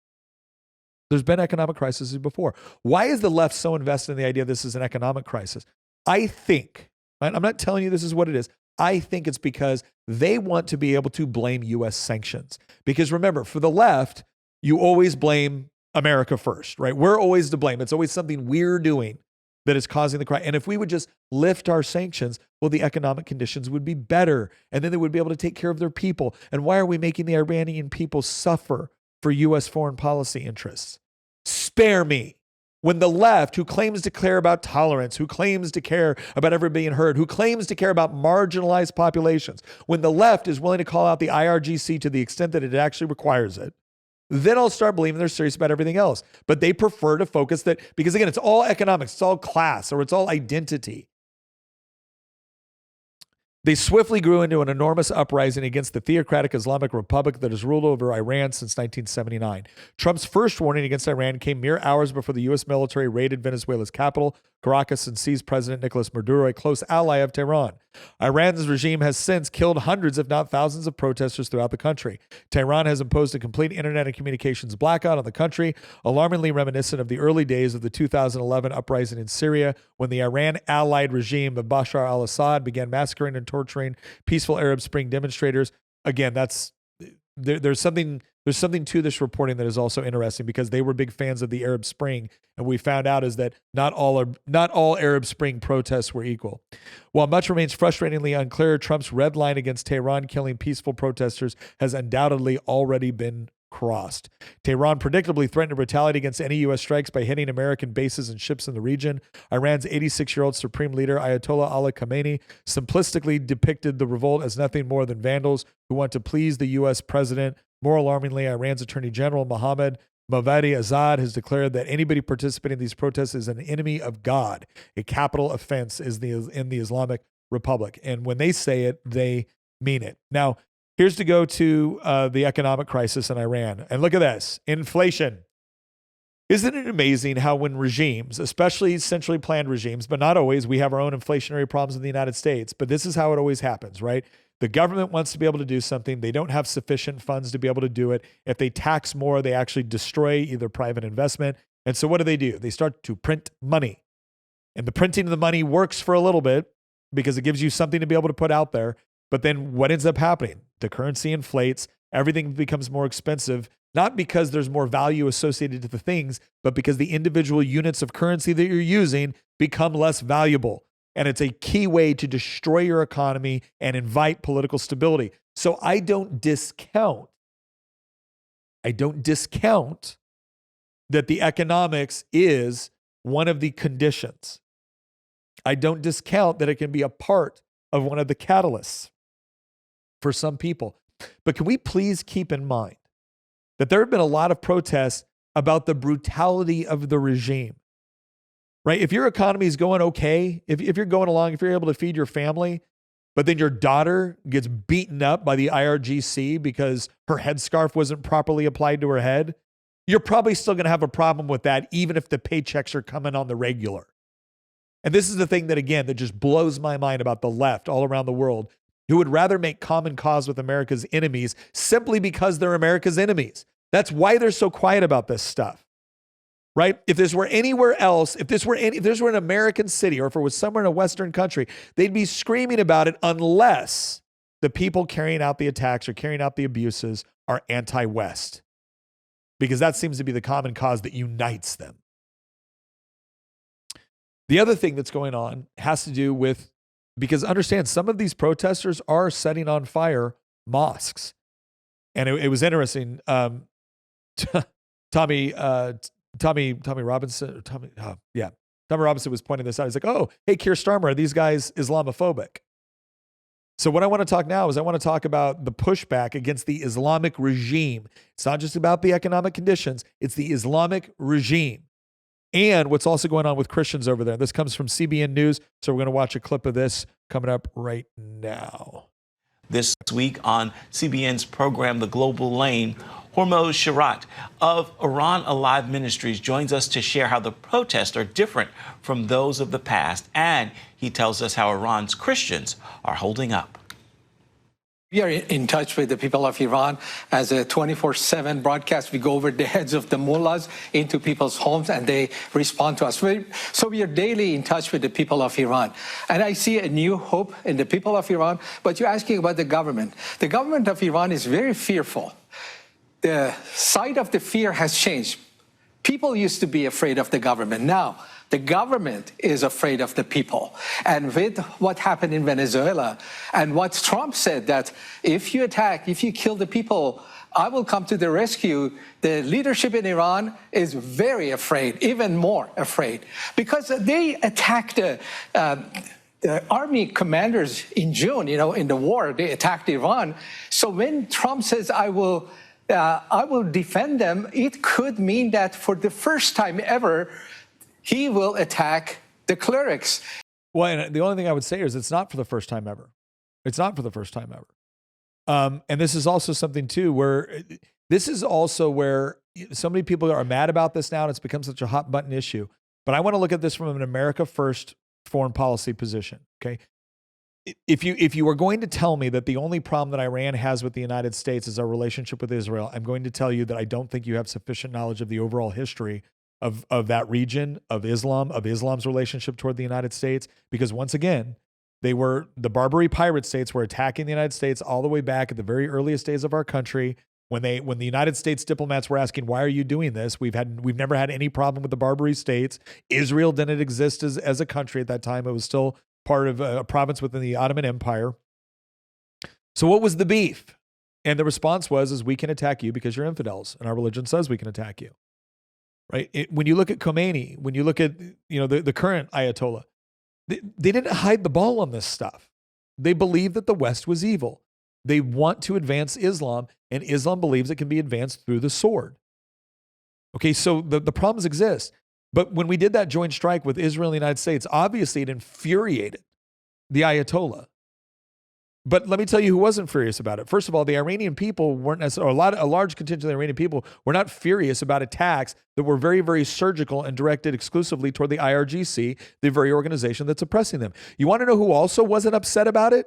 Why is the left so invested in the idea this is an economic crisis? I think, right, I'm not telling you this is what it is. I think it's because they want to be able to blame U.S. sanctions. Because remember, for the left, you always blame America first, right? We're always to blame. It's always something we're doing that is causing the crisis. And if we would just lift our sanctions, well, the economic conditions would be better. And then they would be able to take care of their people. And why are we making the Iranian people suffer for U.S. foreign policy interests? Spare me. When the left, who claims to care about tolerance, who claims to care about everybody being heard, who claims to care about marginalized populations, when the left is willing to call out the IRGC to the extent that it actually requires it, then I'll start believing they're serious about everything else. But they prefer to focus that, because again, it's all economics, it's all class, or it's all identity. They swiftly grew into an enormous uprising against the theocratic Islamic Republic that has ruled over Iran since 1979. Trump's first warning against Iran came mere hours before the U.S. military raided Venezuela's capital, Caracas, and seized President Nicolas Maduro, a close ally of Tehran. Iran's regime has since killed hundreds, if not thousands, of protesters throughout the country. Tehran has imposed a complete internet and communications blackout on the country, alarmingly reminiscent of the early days of the 2011 uprising in Syria, when the Iran-allied regime of Bashar al-Assad began massacring and torturing peaceful Arab Spring demonstrators. Again, there's something to this reporting that is also interesting, because they were big fans of the Arab Spring, and we found out is that not all Arab Spring protests were equal. While much remains frustratingly unclear, Trump's red line against Tehran killing peaceful protesters has undoubtedly already been crossed. Tehran predictably threatened to retaliate against any U.S. strikes by hitting American bases and ships in the region. Iran's 86-year-old supreme leader, Ayatollah Ali Khamenei, simplistically depicted the revolt as nothing more than vandals who want to please the U.S. president. More alarmingly, Iran's Attorney General Mohammad Mavadi Azad has declared that anybody participating in these protests is an enemy of God. A capital offense in the Islamic Republic. And when they say it, they mean it. Now, here's to go to the economic crisis in Iran. And look at this, inflation. Isn't it amazing how when regimes, especially centrally planned regimes, but not always, we have our own inflationary problems in the United States, but this is how it always happens, right? The government wants to be able to do something. They don't have sufficient funds to be able to do it. If they tax more, they actually destroy either private investment. And so what do? They start to print money. And the printing of the money works for a little bit because it gives you something to be able to put out there. But then what ends up happening? The currency inflates. Everything becomes more expensive, not because there's more value associated to the things, but because the individual units of currency that you're using become less valuable. And it's a key way to destroy your economy and invite political stability. So I don't discount that the economics is one of the conditions. I don't discount that it can be a part of one of the catalysts for some people. But can we please keep in mind that there have been a lot of protests about the brutality of the regime? Right? If your economy is going okay, if you're going along, if you're able to feed your family, but then your daughter gets beaten up by the IRGC because her headscarf wasn't properly applied to her head, you're probably still going to have a problem with that, even if the paychecks are coming on the regular. And this is the thing that, again, that just blows my mind about the left all around the world, who would rather make common cause with America's enemies simply because they're America's enemies. That's why they're so quiet about this stuff. Right? If this were anywhere else, if this were an American city, or if it was somewhere in a Western country, they'd be screaming about it, unless the people carrying out the attacks or carrying out the abuses are anti-West. Because that seems to be the common cause that unites them. The other thing that's going on has to do with, because understand, some of these protesters are setting on fire mosques. And it was interesting. Tommy Robinson, Tommy Robinson was pointing this out. He's like, oh, hey, Keir Starmer, are these guys Islamophobic? So what I want to talk now is I want to talk about the pushback against the Islamic regime. It's not just about the economic conditions. It's the Islamic regime and what's also going on with Christians over there. This comes from CBN News. So we're going to watch a clip of this coming up right now. This week on CBN's program, The Global Lane, Hormoz Sharat of Iran Alive Ministries joins us to share how the protests are different from those of the past, and he tells us how Iran's Christians are holding up. We are in touch with the people of Iran as a 24/7 broadcast. We go over the heads of the mullahs into people's homes and they respond to us. So we are daily in touch with the people of Iran. And I see a new hope in the people of Iran. But you're asking about the government. The government of Iran is very fearful. The side of the fear has changed. People used to be afraid of the government. Now, the government is afraid of the people. And with what happened in Venezuela and what Trump said, that if you attack, if you kill the people I will come to the rescue. The leadership in Iran is very afraid, even more afraid, because they attacked the army commanders in June, in the war. They attacked Iran. So when Trump says, I will defend them, it could mean that for the first time ever, he will attack the clerics. Well, and the only thing I would say is it's not for the first time ever. It's not for the first time ever. And this is also something too, where so many people are mad about this now, and it's become such a hot button issue. But I want to look at this from an America first foreign policy position. Okay. If you are going to tell me that the only problem that Iran has with the United States is our relationship with Israel, I'm going to tell you that I don't think you have sufficient knowledge of the overall history of that region, of Islam's relationship toward the United States, because once again, the Barbary pirate states were attacking the United States all the way back at the very earliest days of our country. When the United States diplomats were asking, why are you doing this? We've never had any problem with the Barbary states. Israel didn't exist as a country at that time. It was still part of a province within the Ottoman Empire. So what was the beef? And the response was, we can attack you because you're infidels, and our religion says we can attack you. Right? When you look at Khamenei, when you look at the current Ayatollah, they didn't hide the ball on this stuff. They believe that the West was evil. They want to advance Islam, and Islam believes it can be advanced through the sword. Okay, so the problems exist. But when we did that joint strike with Israel and the United States, obviously it infuriated the Ayatollah. But let me tell you who wasn't furious about it. First of all, the Iranian people weren't necessarily, a large contingent of the Iranian people were not furious about attacks that were very, very surgical and directed exclusively toward the IRGC, the very organization that's oppressing them. You want to know who also wasn't upset about it?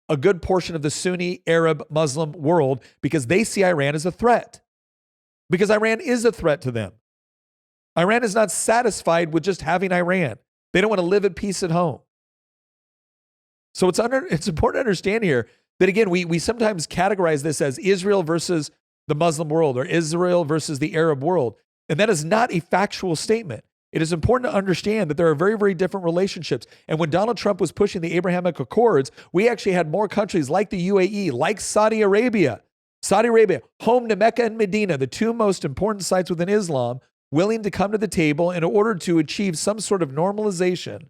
A good portion of the Sunni, Arab, Muslim world, because they see Iran as a threat. Because Iran is a threat to them. Iran is not satisfied with just having Iran. They don't want to live at peace at home. So it's important to understand here that, again, we sometimes categorize this as Israel versus the Muslim world or Israel versus the Arab world. And that is not a factual statement. It is important to understand that there are very, very different relationships. And when Donald Trump was pushing the Abrahamic Accords, we actually had more countries like the UAE, like Saudi Arabia, home to Mecca and Medina, the two most important sites within Islam, willing to come to the table in order to achieve some sort of normalization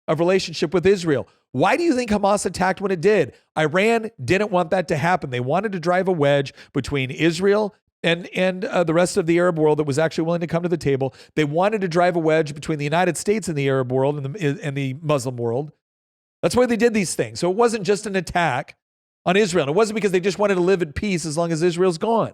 of relationship with Israel. Why do you think Hamas attacked when it did? Iran didn't want that to happen. They wanted to drive a wedge between Israel and the rest of the Arab world that was actually willing to come to the table. They wanted to drive a wedge between the United States and the Arab world and the Muslim world. That's why they did these things. So it wasn't just an attack on Israel. It wasn't because they just wanted to live at peace as long as Israel's gone.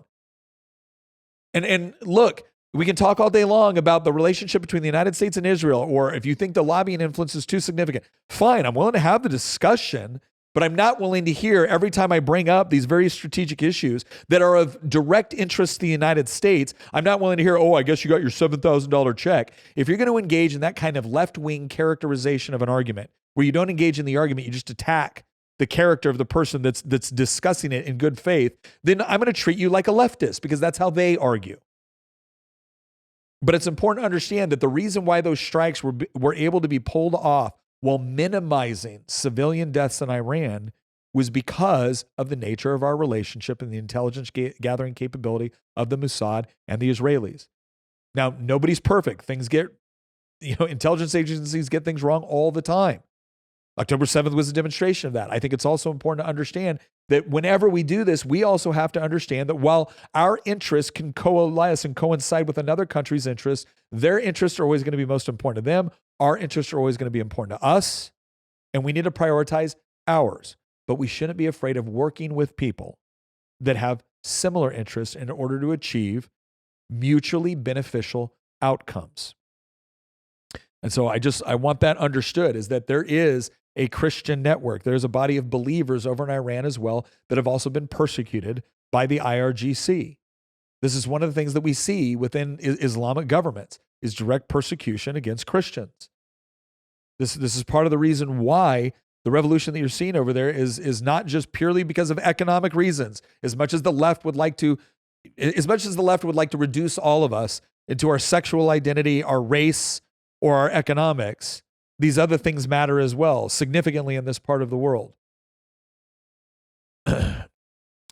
And look, we can talk all day long about the relationship between the United States and Israel, or if you think the lobbying influence is too significant, fine, I'm willing to have the discussion, but I'm not willing to hear every time I bring up these very strategic issues that are of direct interest to the United States. I'm not willing to hear, I guess you got your $7,000 check. If you're going to engage in that kind of left-wing characterization of an argument, where you don't engage in the argument, you just attack the character of the person that's discussing it in good faith, then I'm going to treat you like a leftist because that's how they argue. But it's important to understand that the reason why those strikes were able to be pulled off while minimizing civilian deaths in Iran was because of the nature of our relationship and the intelligence gathering capability of the Mossad and the Israelis. Now, nobody's perfect. Intelligence agencies get things wrong all the time. October 7th was a demonstration of that. I think it's also important to understand that whenever we do this, we also have to understand that while our interests can coalesce and coincide with another country's interests, their interests are always going to be most important to them. Our interests are always going to be important to us, and we need to prioritize ours. But we shouldn't be afraid of working with people that have similar interests in order to achieve mutually beneficial outcomes. And so I want that understood, is that there is a Christian network. There's a body of believers over in Iran as well that have also been persecuted by the IRGC. This is one of the things that we see within Islamic governments, is direct persecution against Christians. This is part of the reason why the revolution that you're seeing over there is not just purely because of economic reasons. As much as the left would like to reduce all of us into our sexual identity, our race, or our economics, these other things matter as well, significantly in this part of the world.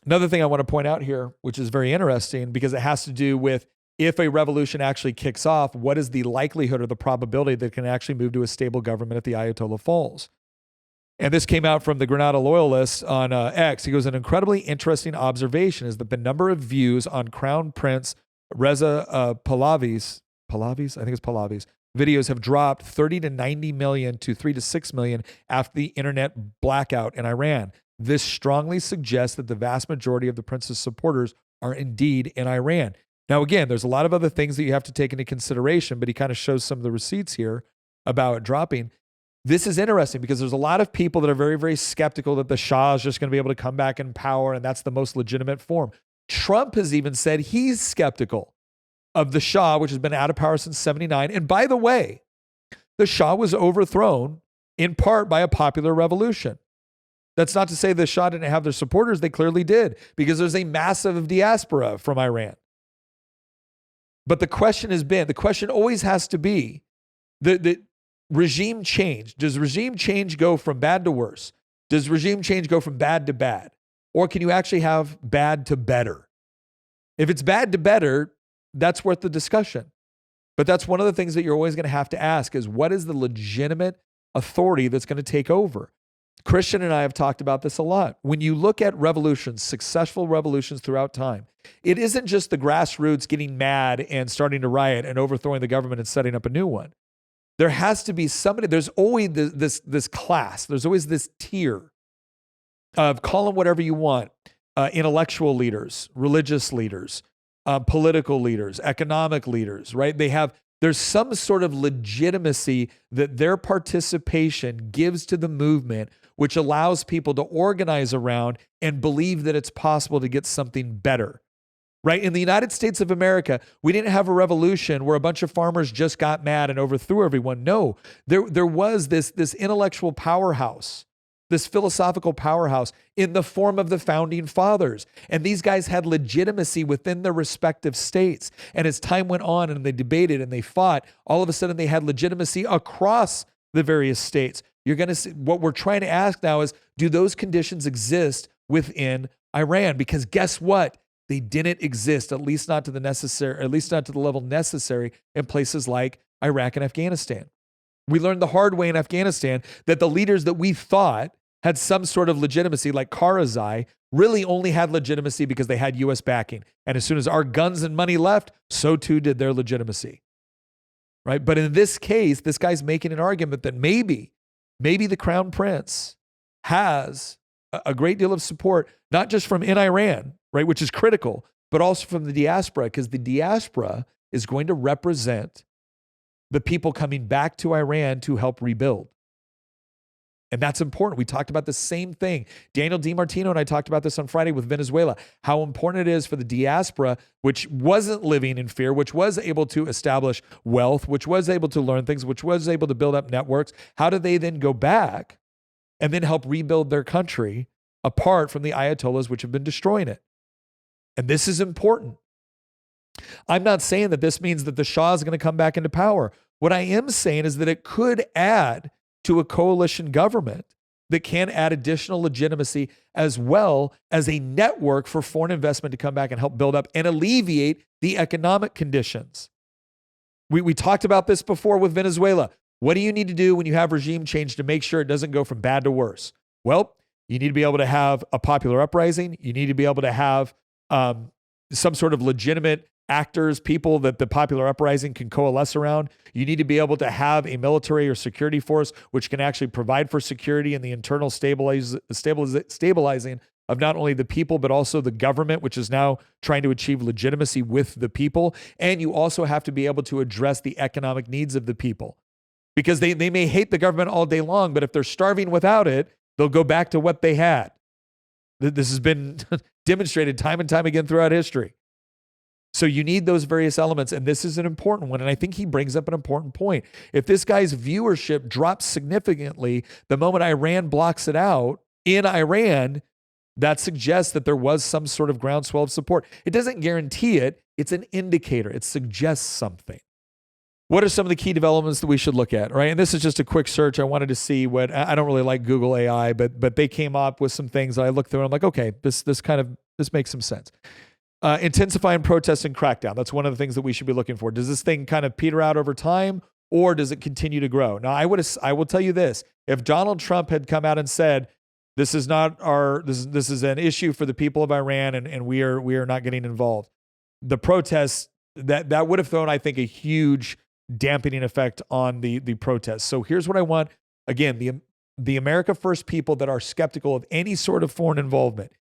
Another thing I want to point out here, which is very interesting because it has to do with if a revolution actually kicks off, what is the likelihood or the probability that it can actually move to a stable government if the Ayatollah falls? And this came out from the Granada Loyalist on X. He goes, an incredibly interesting observation is that the number of views on Crown Prince Reza Pahlavi's, I think it's Pahlavi's, videos have dropped 30 to 90 million to 3 to 6 million after the internet blackout in Iran. This strongly suggests that the vast majority of the prince's supporters are indeed in Iran. Now, again, there's a lot of other things that you have to take into consideration, but he kind of shows some of the receipts here about it dropping. This is interesting because there's a lot of people that are very, very skeptical that the Shah is just going to be able to come back in power and that's the most legitimate form. Trump has even said he's skeptical of the Shah, which has been out of power since 79. And by the way, the Shah was overthrown in part by a popular revolution. That's not to say the Shah didn't have their supporters. They clearly did because there's a massive diaspora from Iran. But the question always has to be the regime change. Does regime change go from bad to worse? Does regime change go from bad to bad? Or can you actually have bad to better? If it's bad to better, that's worth the discussion. But that's one of the things that you're always going to have to ask is what is the legitimate authority that's going to take over? Christian and I have talked about this a lot. When you look at revolutions, successful revolutions throughout time, it isn't just the grassroots getting mad and starting to riot and overthrowing the government and setting up a new one. There has to be somebody, there's always this class, there's always this tier of call them whatever you want, intellectual leaders, religious leaders, political leaders, economic leaders, right? There's some sort of legitimacy that their participation gives to the movement, which allows people to organize around and believe that it's possible to get something better. Right? In the United States of America, we didn't have a revolution where a bunch of farmers just got mad and overthrew everyone. No, there was this intellectual powerhouse, this philosophical powerhouse in the form of the founding fathers. And these guys had legitimacy within their respective states. And as time went on and they debated and they fought, all of a sudden they had legitimacy across the various states. You're going to see what we're trying to ask now is, do those conditions exist within Iran? Because guess what? They didn't exist, at least not to the level necessary in places like Iraq and Afghanistan. We learned the hard way in Afghanistan that the leaders that we thought had some sort of legitimacy, like Karzai, really only had legitimacy because they had U.S. backing. And as soon as our guns and money left, so too did their legitimacy. Right? But in this case, this guy's making an argument that maybe the Crown Prince has a great deal of support, not just from in Iran, right, which is critical, but also from the diaspora, because the diaspora is going to represent the people coming back to Iran to help rebuild. And that's important. We talked about the same thing. Daniel DiMartino and I talked about this on Friday with Venezuela, how important it is for the diaspora, which wasn't living in fear, which was able to establish wealth, which was able to learn things, which was able to build up networks. How do they then go back and then help rebuild their country apart from the Ayatollahs, which have been destroying it? And this is important. I'm not saying that this means that the Shah is going to come back into power. What I am saying is that it could add to a coalition government that can add additional legitimacy as well as a network for foreign investment to come back and help build up and alleviate the economic conditions. We talked about this before with Venezuela. What do you need to do when you have regime change to make sure it doesn't go from bad to worse? Well, you need to be able to have a popular uprising. You need to be able to have some sort of legitimate actors, people that the popular uprising can coalesce around. You need to be able to have a military or security force which can actually provide for security and the internal stabilizing of not only the people, but also the government, which is now trying to achieve legitimacy with the people. And you also have to be able to address the economic needs of the people, because they may hate the government all day long, but if they're starving without it, they'll go back to what they had. This has been demonstrated time and time again throughout history. So you need those various elements, and this is an important one, and I think he brings up an important point. If this guy's viewership drops significantly the moment Iran blocks it out in Iran, that suggests that there was some sort of groundswell of support. It doesn't guarantee it. It's an indicator. It suggests something. What are some of the key developments that we should look at, right? And this is just a quick search. I wanted to see what, I don't really like Google AI, but they came up with some things that I looked through and I'm like, okay, this kind of This makes some sense. Intensifying protests and crackdown. That's one of the things that we should be looking for. Does this thing kind of peter out over time, or does it continue to grow? Now, I will tell you this. If Donald Trump had come out and said, this is an issue for the people of Iran, and we are not getting involved, the protests, that would have thrown, I think, a huge dampening effect on the protests. So here's what I want. Again, the America First people that are skeptical of any sort of foreign involvement.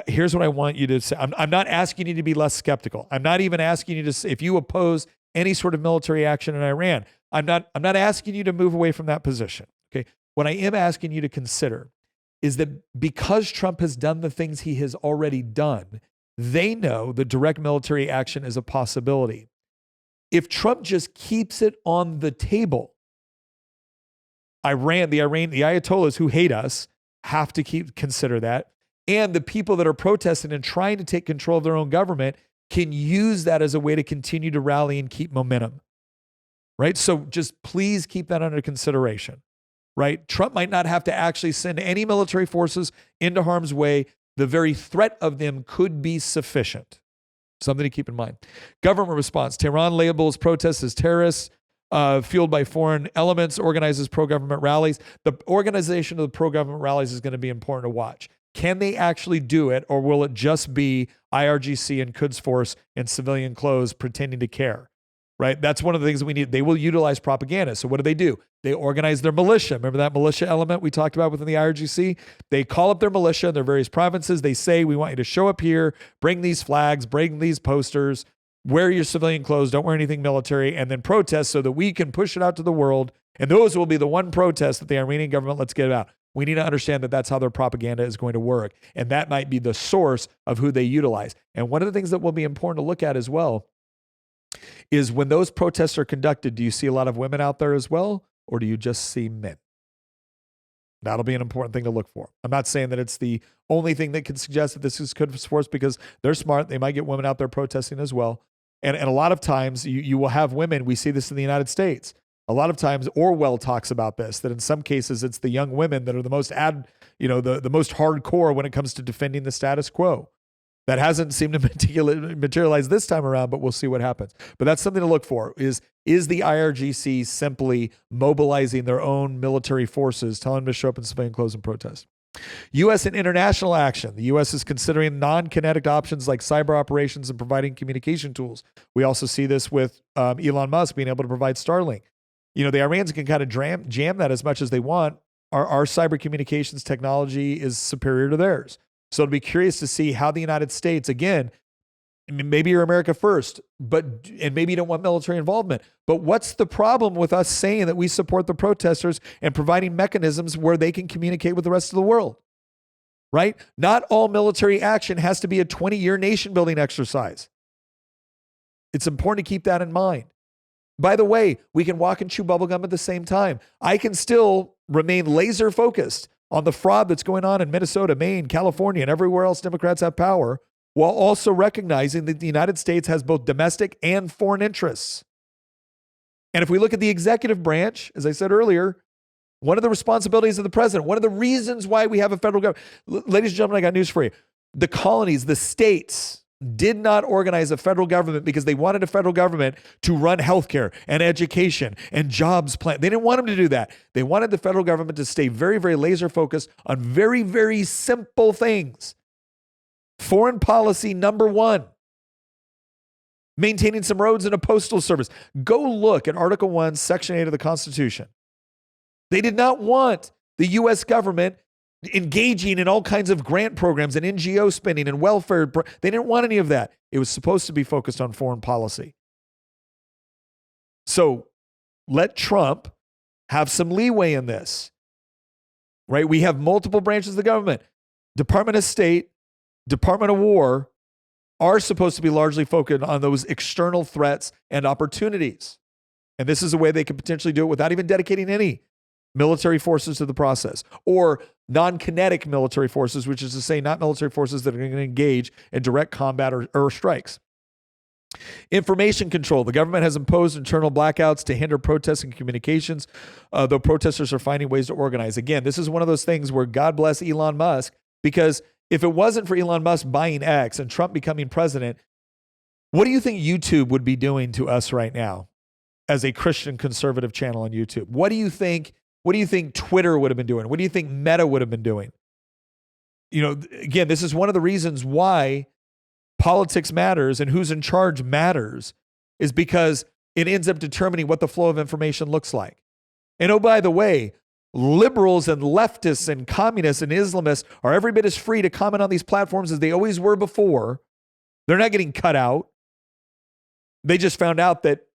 Here's what I want you to say. I'm not asking you to be less skeptical. I'm not even asking you to say, if you oppose any sort of military action in Iran, I'm not asking you to move away from that position. Okay. What I am asking you to consider is that because Trump has done the things he has already done, they know that direct military action is a possibility. If Trump just keeps it on the table, the Ayatollahs who hate us have to consider that. And the people that are protesting and trying to take control of their own government can use that as a way to continue to rally and keep momentum, right? So just please keep that under consideration, right? Trump might not have to actually send any military forces into harm's way. The very threat of them could be sufficient. Something to keep in mind. Government response. Tehran labels protests as terrorists, fueled by foreign elements, organizes pro-government rallies. The organization of the pro-government rallies is going to be important to watch. Can they actually do it, or will it just be IRGC and Quds Force in civilian clothes pretending to care? Right? That's one of the things that we need. They will utilize propaganda. So what do? They organize their militia. Remember that militia element we talked about within the IRGC? They call up their militia in their various provinces. They say, we want you to show up here, bring these flags, bring these posters, wear your civilian clothes, don't wear anything military, and then protest so that we can push it out to the world. And those will be the one protest that the Iranian government lets get out. We need to understand that that's how their propaganda is going to work. And that might be the source of who they utilize. And one of the things that will be important to look at as well is when those protests are conducted, do you see a lot of women out there as well? Or do you just see men? That'll be an important thing to look for. I'm not saying that it's the only thing that can suggest that this is Quds Force, because they're smart. They might get women out there protesting as well. And a lot of times you will have women. We see this in the United States. A lot of times Orwell talks about this, that in some cases it's the young women that are the most the most hardcore when it comes to defending the status quo. That hasn't seemed to materialize this time around, but we'll see what happens. But that's something to look for. Is the IRGC simply mobilizing their own military forces, telling them to show up in civilian clothes and protest? U.S. and international action. The U.S. is considering non-kinetic options like cyber operations and providing communication tools. We also see this with Elon Musk being able to provide Starlink. The Iranians can kind of jam that as much as they want. Our cyber communications technology is superior to theirs. So it'll be curious to see how the United States, again, maybe you're America first, and maybe you don't want military involvement. But what's the problem with us saying that we support the protesters and providing mechanisms where they can communicate with the rest of the world, right? Not all military action has to be a 20-year nation-building exercise. It's important to keep that in mind. By the way, we can walk and chew bubblegum at the same time. I can still remain laser focused on the fraud that's going on in Minnesota, Maine, California, and everywhere else Democrats have power, while also recognizing that the United States has both domestic and foreign interests. And if we look at the executive branch, as I said earlier, one of the responsibilities of the president, one of the reasons why we have a federal government, ladies and gentlemen, I got news for you. The colonies, the states, did not organize a federal government because they wanted a federal government to run healthcare and education and jobs plan. They didn't want them to do that. They wanted the federal government to stay very, very laser focused on very, very simple things. Foreign policy number one, maintaining some roads and a postal service. Go look at Article 1, Section 8 of the Constitution. They did not want the U.S. government engaging in all kinds of grant programs and NGO spending and welfare. They didn't want any of that. It was supposed to be focused on foreign policy. So let Trump have some leeway in this, right? We have multiple branches of the government. Department of State, Department of War are supposed to be largely focused on those external threats and opportunities. And this is a way they could potentially do it without even dedicating any military forces to the process, or non-kinetic military forces, which is to say not military forces that are going to engage in direct combat or strikes. Information control. The government has imposed internal blackouts to hinder protests and communications, though protesters are finding ways to organize. Again, this is one of those things where God bless Elon Musk Because if it wasn't for Elon Musk buying X and Trump becoming president, what do you think YouTube would be doing to us right now as a Christian conservative channel on YouTube? What do you think Twitter would have been doing? What do you think Meta would have been doing? Again, this is one of the reasons why politics matters and who's in charge matters, is because it ends up determining what the flow of information looks like. And oh, by the way, liberals and leftists and communists and Islamists are every bit as free to comment on these platforms as they always were before. They're not getting cut out. They just found out that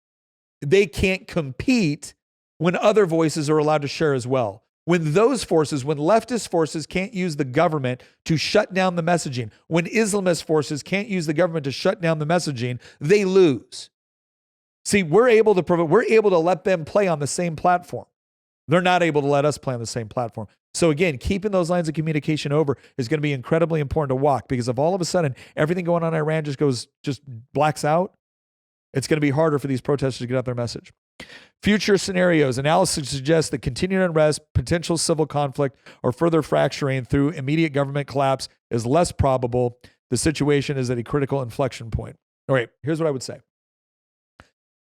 they can't compete when other voices are allowed to share as well. When leftist forces can't use the government to shut down the messaging, when Islamist forces can't use the government to shut down the messaging, they lose. See, we're able to let them play on the same platform. They're not able to let us play on the same platform. So again, keeping those lines of communication over is going to be incredibly important to walk, because if all of a sudden everything going on in Iran just blacks out, it's going to be harder for these protesters to get out their message. Future scenarios. Analysis suggests that continued unrest, potential civil conflict, or further fracturing through immediate government collapse is less probable. The situation is at a critical inflection point. All right, here's what I would say.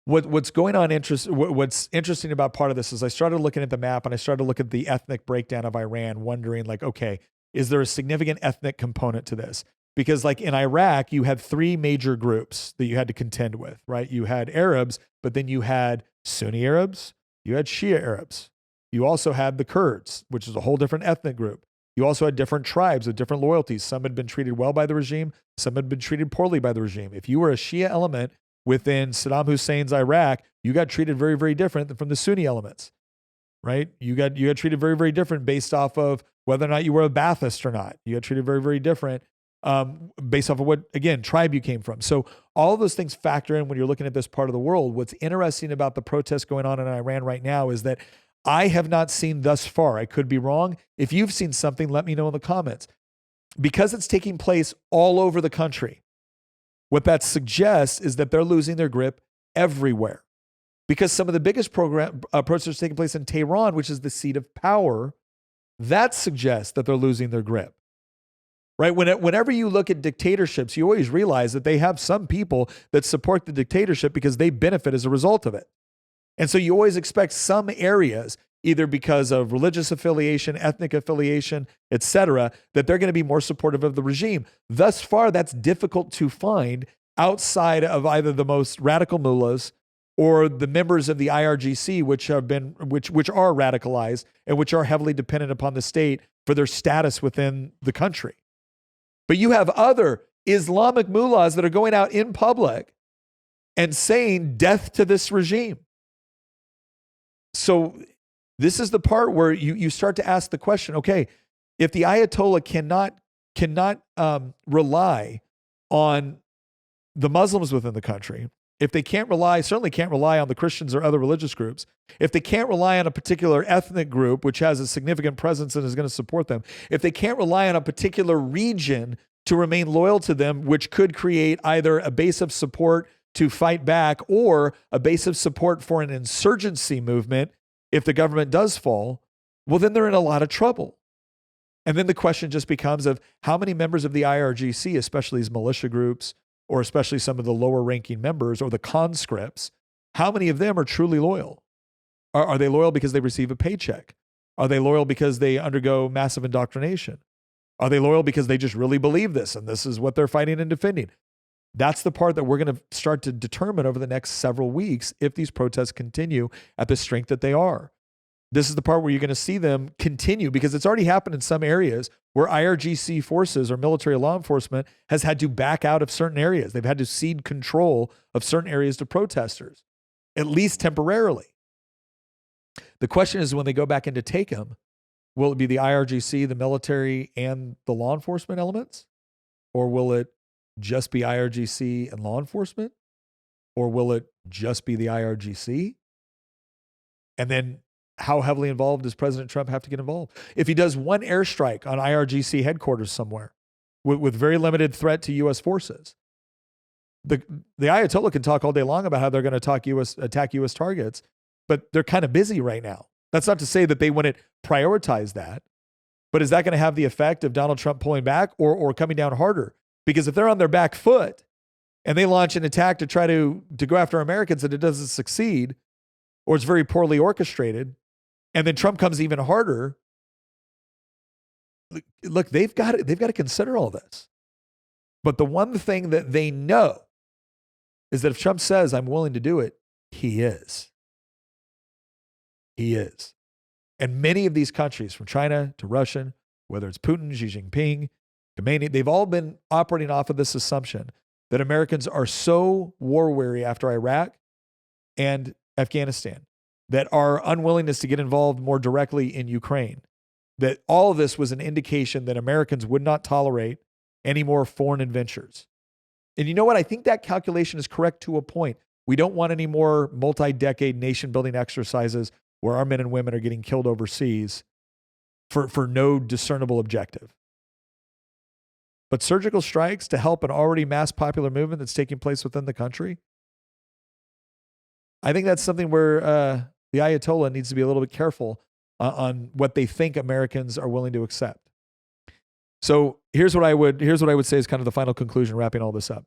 What's interesting about part of this is I started looking at the map and I started to look at the ethnic breakdown of Iran, wondering like, okay, is there a significant ethnic component to this? Because like in Iraq, you had three major groups that you had to contend with, right? You had Arabs, but then you had Sunni Arabs, you had Shia Arabs. You also had the Kurds, which is a whole different ethnic group. You also had different tribes with different loyalties. Some had been treated well by the regime, some had been treated poorly by the regime. If you were a Shia element within Saddam Hussein's Iraq, you got treated very, very different than from the Sunni elements, right? You got treated very, very different based off of whether or not you were a Ba'athist or not. You got treated very, very different based off of what, again, tribe you came from. So all of those things factor in when you're looking at this part of the world. What's interesting about the protests going on in Iran right now is that I have not seen thus far. I could be wrong. If you've seen something, let me know in the comments. Because it's taking place all over the country, what that suggests is that they're losing their grip everywhere. Because some of the biggest protests taking place in Tehran, which is the seat of power, that suggests that they're losing their grip. Right? Whenever you look at dictatorships, you always realize that they have some people that support the dictatorship because they benefit as a result of it. And so you always expect some areas, either because of religious affiliation, ethnic affiliation, etc., that they're going to be more supportive of the regime. Thus far, that's difficult to find outside of either the most radical mullahs or the members of the IRGC, which are radicalized and which are heavily dependent upon the state for their status within the country. But you have other Islamic mullahs that are going out in public and saying death to this regime. So this is the part where you start to ask the question, okay, if the Ayatollah cannot rely on the Muslims within the country, if they certainly can't rely on the Christians or other religious groups, if they can't rely on a particular ethnic group, which has a significant presence and is going to support them, if they can't rely on a particular region to remain loyal to them, which could create either a base of support to fight back or a base of support for an insurgency movement, if the government does fall, well, then they're in a lot of trouble. And then the question just becomes of how many members of the IRGC, especially these militia groups, or especially some of the lower ranking members or the conscripts, how many of them are truly loyal? Are they loyal because they receive a paycheck? Are they loyal because they undergo massive indoctrination? Are they loyal because they just really believe this and this is what they're fighting and defending? That's the part that we're going to start to determine over the next several weeks if these protests continue at the strength that they are. This is the part where you're going to see them continue, because it's already happened in some areas where IRGC forces or military law enforcement has had to back out of certain areas. They've had to cede control of certain areas to protesters, at least temporarily. The question is, when they go back in to take them, will it be the IRGC, the military, and the law enforcement elements? Or will it just be IRGC and law enforcement? Or will it just be the IRGC? And then how heavily involved does President Trump have to get involved? If he does one airstrike on IRGC headquarters somewhere with very limited threat to U.S. forces, the Ayatollah can talk all day long about how they're going to attack U.S. targets, but they're kind of busy right now. That's not to say that they wouldn't prioritize that. But is that going to have the effect of Donald Trump pulling back or coming down harder? Because if they're on their back foot and they launch an attack to try to go after Americans and it doesn't succeed, or it's very poorly orchestrated, and then Trump comes even harder, look, they've got to consider all this. But the one thing that they know is that if Trump says, I'm willing to do it, he is. He is. And many of these countries, from China to Russia, whether it's Putin, Xi Jinping, Khamenei, they've all been operating off of this assumption that Americans are so war weary after Iraq and Afghanistan, that our unwillingness to get involved more directly in Ukraine, that all of this was an indication that Americans would not tolerate any more foreign adventures. And you know what? I think that calculation is correct to a point. We don't want any more multi-decade nation-building exercises where our men and women are getting killed overseas for no discernible objective. But surgical strikes to help an already mass popular movement that's taking place within the country, I think that's something where the Ayatollah needs to be a little bit careful on what they think Americans are willing to accept. So here's what I would say is kind of the final conclusion, wrapping all this up.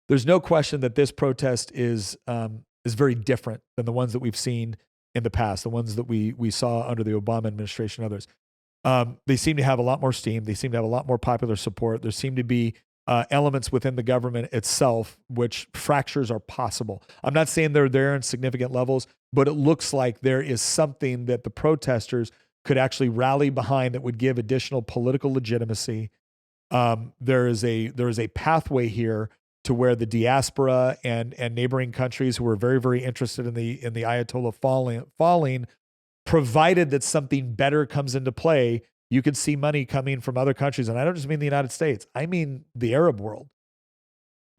There's no question that this protest is very different than the ones that we've seen in the past, the ones that we saw under the Obama administration and others. They seem to have a lot more steam. They seem to have a lot more popular support. There seem to be elements within the government itself which fractures are possible. I'm not saying they're there in significant levels, but it looks like there is something that the protesters could actually rally behind that would give additional political legitimacy. There is a pathway here to where the diaspora and neighboring countries who are very, very interested in the Ayatollah falling, provided that something better comes into play, you could see money coming from other countries. And I don't just mean the United States. I mean the Arab world.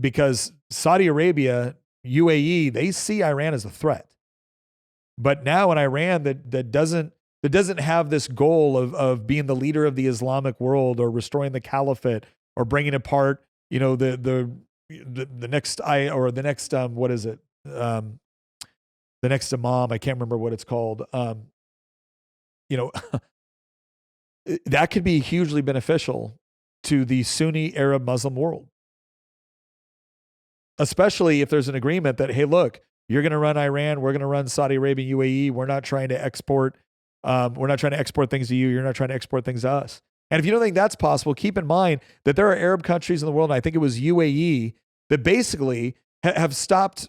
Because Saudi Arabia, UAE, they see Iran as a threat. But now in Iran that doesn't have this goal of being the leader of the Islamic world or restoring the caliphate or bringing apart, the next what is it? The next imam, I can't remember what it's called. That could be hugely beneficial to the Sunni Arab Muslim world. Especially if there's an agreement that, hey, look, you're going to run Iran, we're going to run Saudi Arabia, UAE. We're not trying to export things to you. You're not trying to export things to us. And if you don't think that's possible, keep in mind that there are Arab countries in the world, and I think it was UAE, that basically have stopped,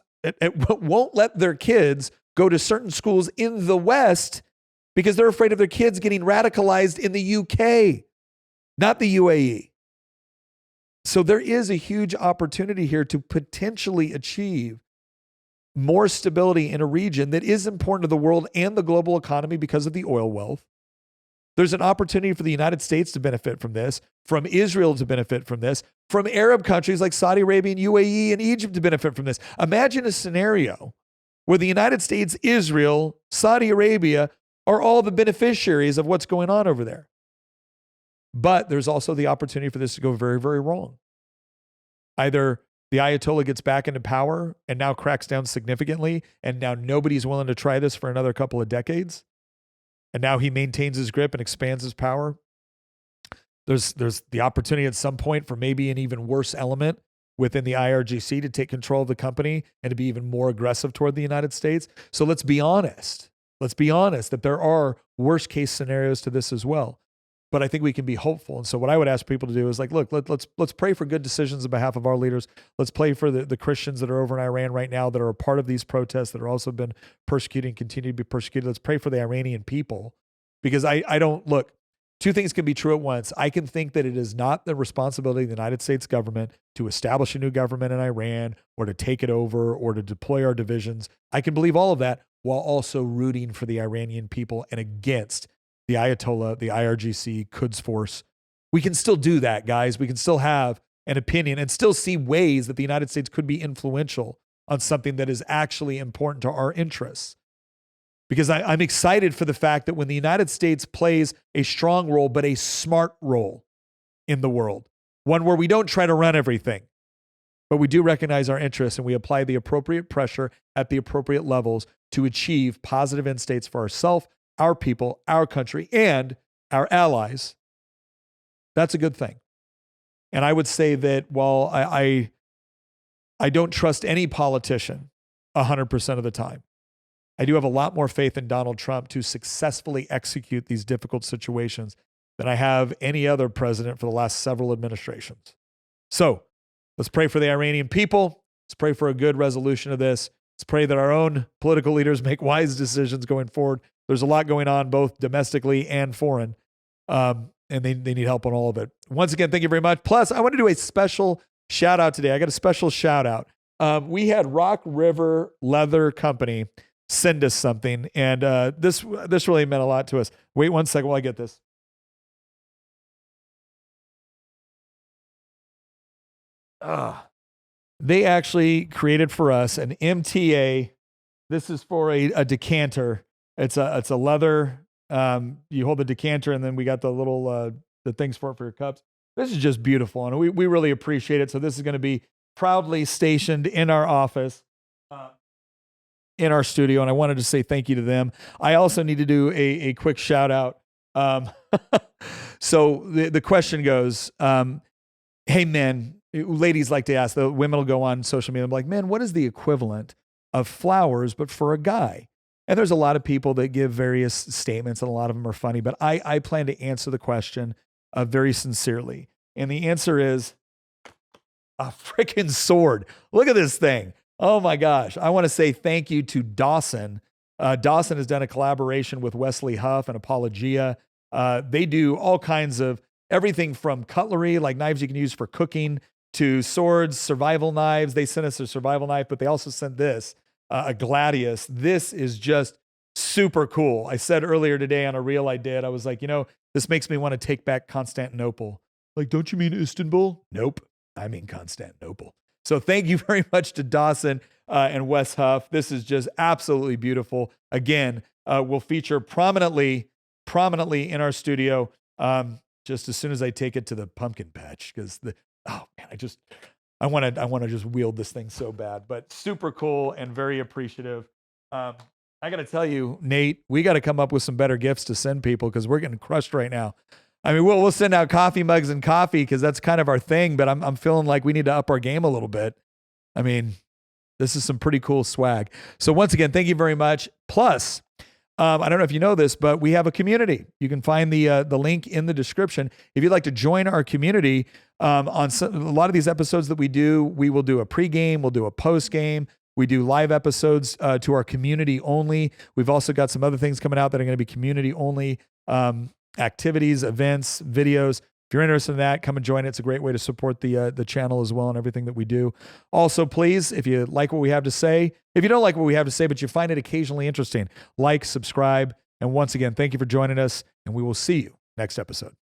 won't let their kids go to certain schools in the West because they're afraid of their kids getting radicalized in the UK, not the UAE. So there is a huge opportunity here to potentially achieve more stability in a region that is important to the world and the global economy because of the oil wealth. There's an opportunity for the United States to benefit from this, from Israel to benefit from this, from Arab countries like Saudi Arabia and UAE and Egypt to benefit from this. Imagine a scenario where the United States, Israel, Saudi Arabia are all the beneficiaries of what's going on over there. But there's also the opportunity for this to go very, very wrong. Either the Ayatollah gets back into power and now cracks down significantly, and now nobody's willing to try this for another couple of decades, and now he maintains his grip and expands his power. There's the opportunity at some point for maybe an even worse element within the IRGC to take control of the company and to be even more aggressive toward the United States. So let's be honest. Let's be honest that there are worst case scenarios to this as well. But I think we can be hopeful. And so what I would ask people to do is like, look, let's pray for good decisions on behalf of our leaders. Let's pray for the Christians that are over in Iran right now that are a part of these protests that are also been persecuted and continue to be persecuted. Let's pray for the Iranian people, because I don't, look, two things can be true at once. I can think that it is not the responsibility of the United States government to establish a new government in Iran or to take it over or to deploy our divisions. I can believe all of that while also rooting for the Iranian people and against the Ayatollah, the IRGC, Quds Force. We can still do that, guys. We can still have an opinion and still see ways that the United States could be influential on something that is actually important to our interests. Because I'm excited for the fact that when the United States plays a strong role, but a smart role in the world, one where we don't try to run everything, but we do recognize our interests and we apply the appropriate pressure at the appropriate levels to achieve positive end states for ourselves, our people, our country, and our allies, that's a good thing. And I would say that while I don't trust any politician 100% of the time, I do have a lot more faith in Donald Trump to successfully execute these difficult situations than I have any other president for the last several administrations. So let's pray for the Iranian people. Let's pray for a good resolution of this. Let's pray that our own political leaders make wise decisions going forward. There's a lot going on both domestically and foreign, and they need help on all of it. Once again, thank you very much. Plus, I want to do a special shout out today. I got a special shout out. We had Rock River Leather Company send us something, and this really meant a lot to us. Wait one second while I get this. They actually created for us an MTA. This is for a decanter. It's a leather. You hold the decanter, and then we got the little the things for your cups. This is just beautiful, and we really appreciate it. So this is going to be proudly stationed in our office, in our studio, and I wanted to say thank you to them. I also need to do a quick shout out. So the question goes, hey men, ladies like to ask, the women will go on social media, I'm like, man, what is the equivalent of flowers but for a guy? And there's a lot of people that give various statements, and a lot of them are funny, but I plan to answer the question very sincerely. And the answer is a freaking sword. Look at this thing. Oh my gosh. I want to say thank you to Dawson. Dawson has done a collaboration with Wesley Huff and Apologia. They do all kinds of everything from cutlery, like knives you can use for cooking, to swords, survival knives. They sent us a survival knife, but they also sent this, a gladius. This is just super cool. I said earlier today on a reel I did, I was like, this makes me want to take back Constantinople. Like, don't you mean Istanbul? Nope. I mean Constantinople. So thank you very much to Dawson and Wes Huff. This is just absolutely beautiful. Again, we'll feature prominently in our studio just as soon as I take it to the pumpkin patch, because I want to just wield this thing so bad. But super cool and very appreciative. I got to tell you, Nate, we got to come up with some better gifts to send people, because we're getting crushed right now. I mean, we'll send out coffee mugs and coffee because that's kind of our thing, but I'm feeling like we need to up our game a little bit. I mean, this is some pretty cool swag. So once again, thank you very much. Plus, I don't know if you know this, but we have a community. You can find the link in the description. If you'd like to join our community, on a lot of these episodes that we do, we will do a pregame, we'll do a postgame. We do live episodes to our community only. We've also got some other things coming out that are going to be community only activities, events, videos. If you're interested in that, come and join it. It's a great way to support the channel as well and everything that we do. Also, please, if you like what we have to say, if you don't like what we have to say, but you find it occasionally interesting, like, subscribe. And once again, thank you for joining us, and we will see you next episode.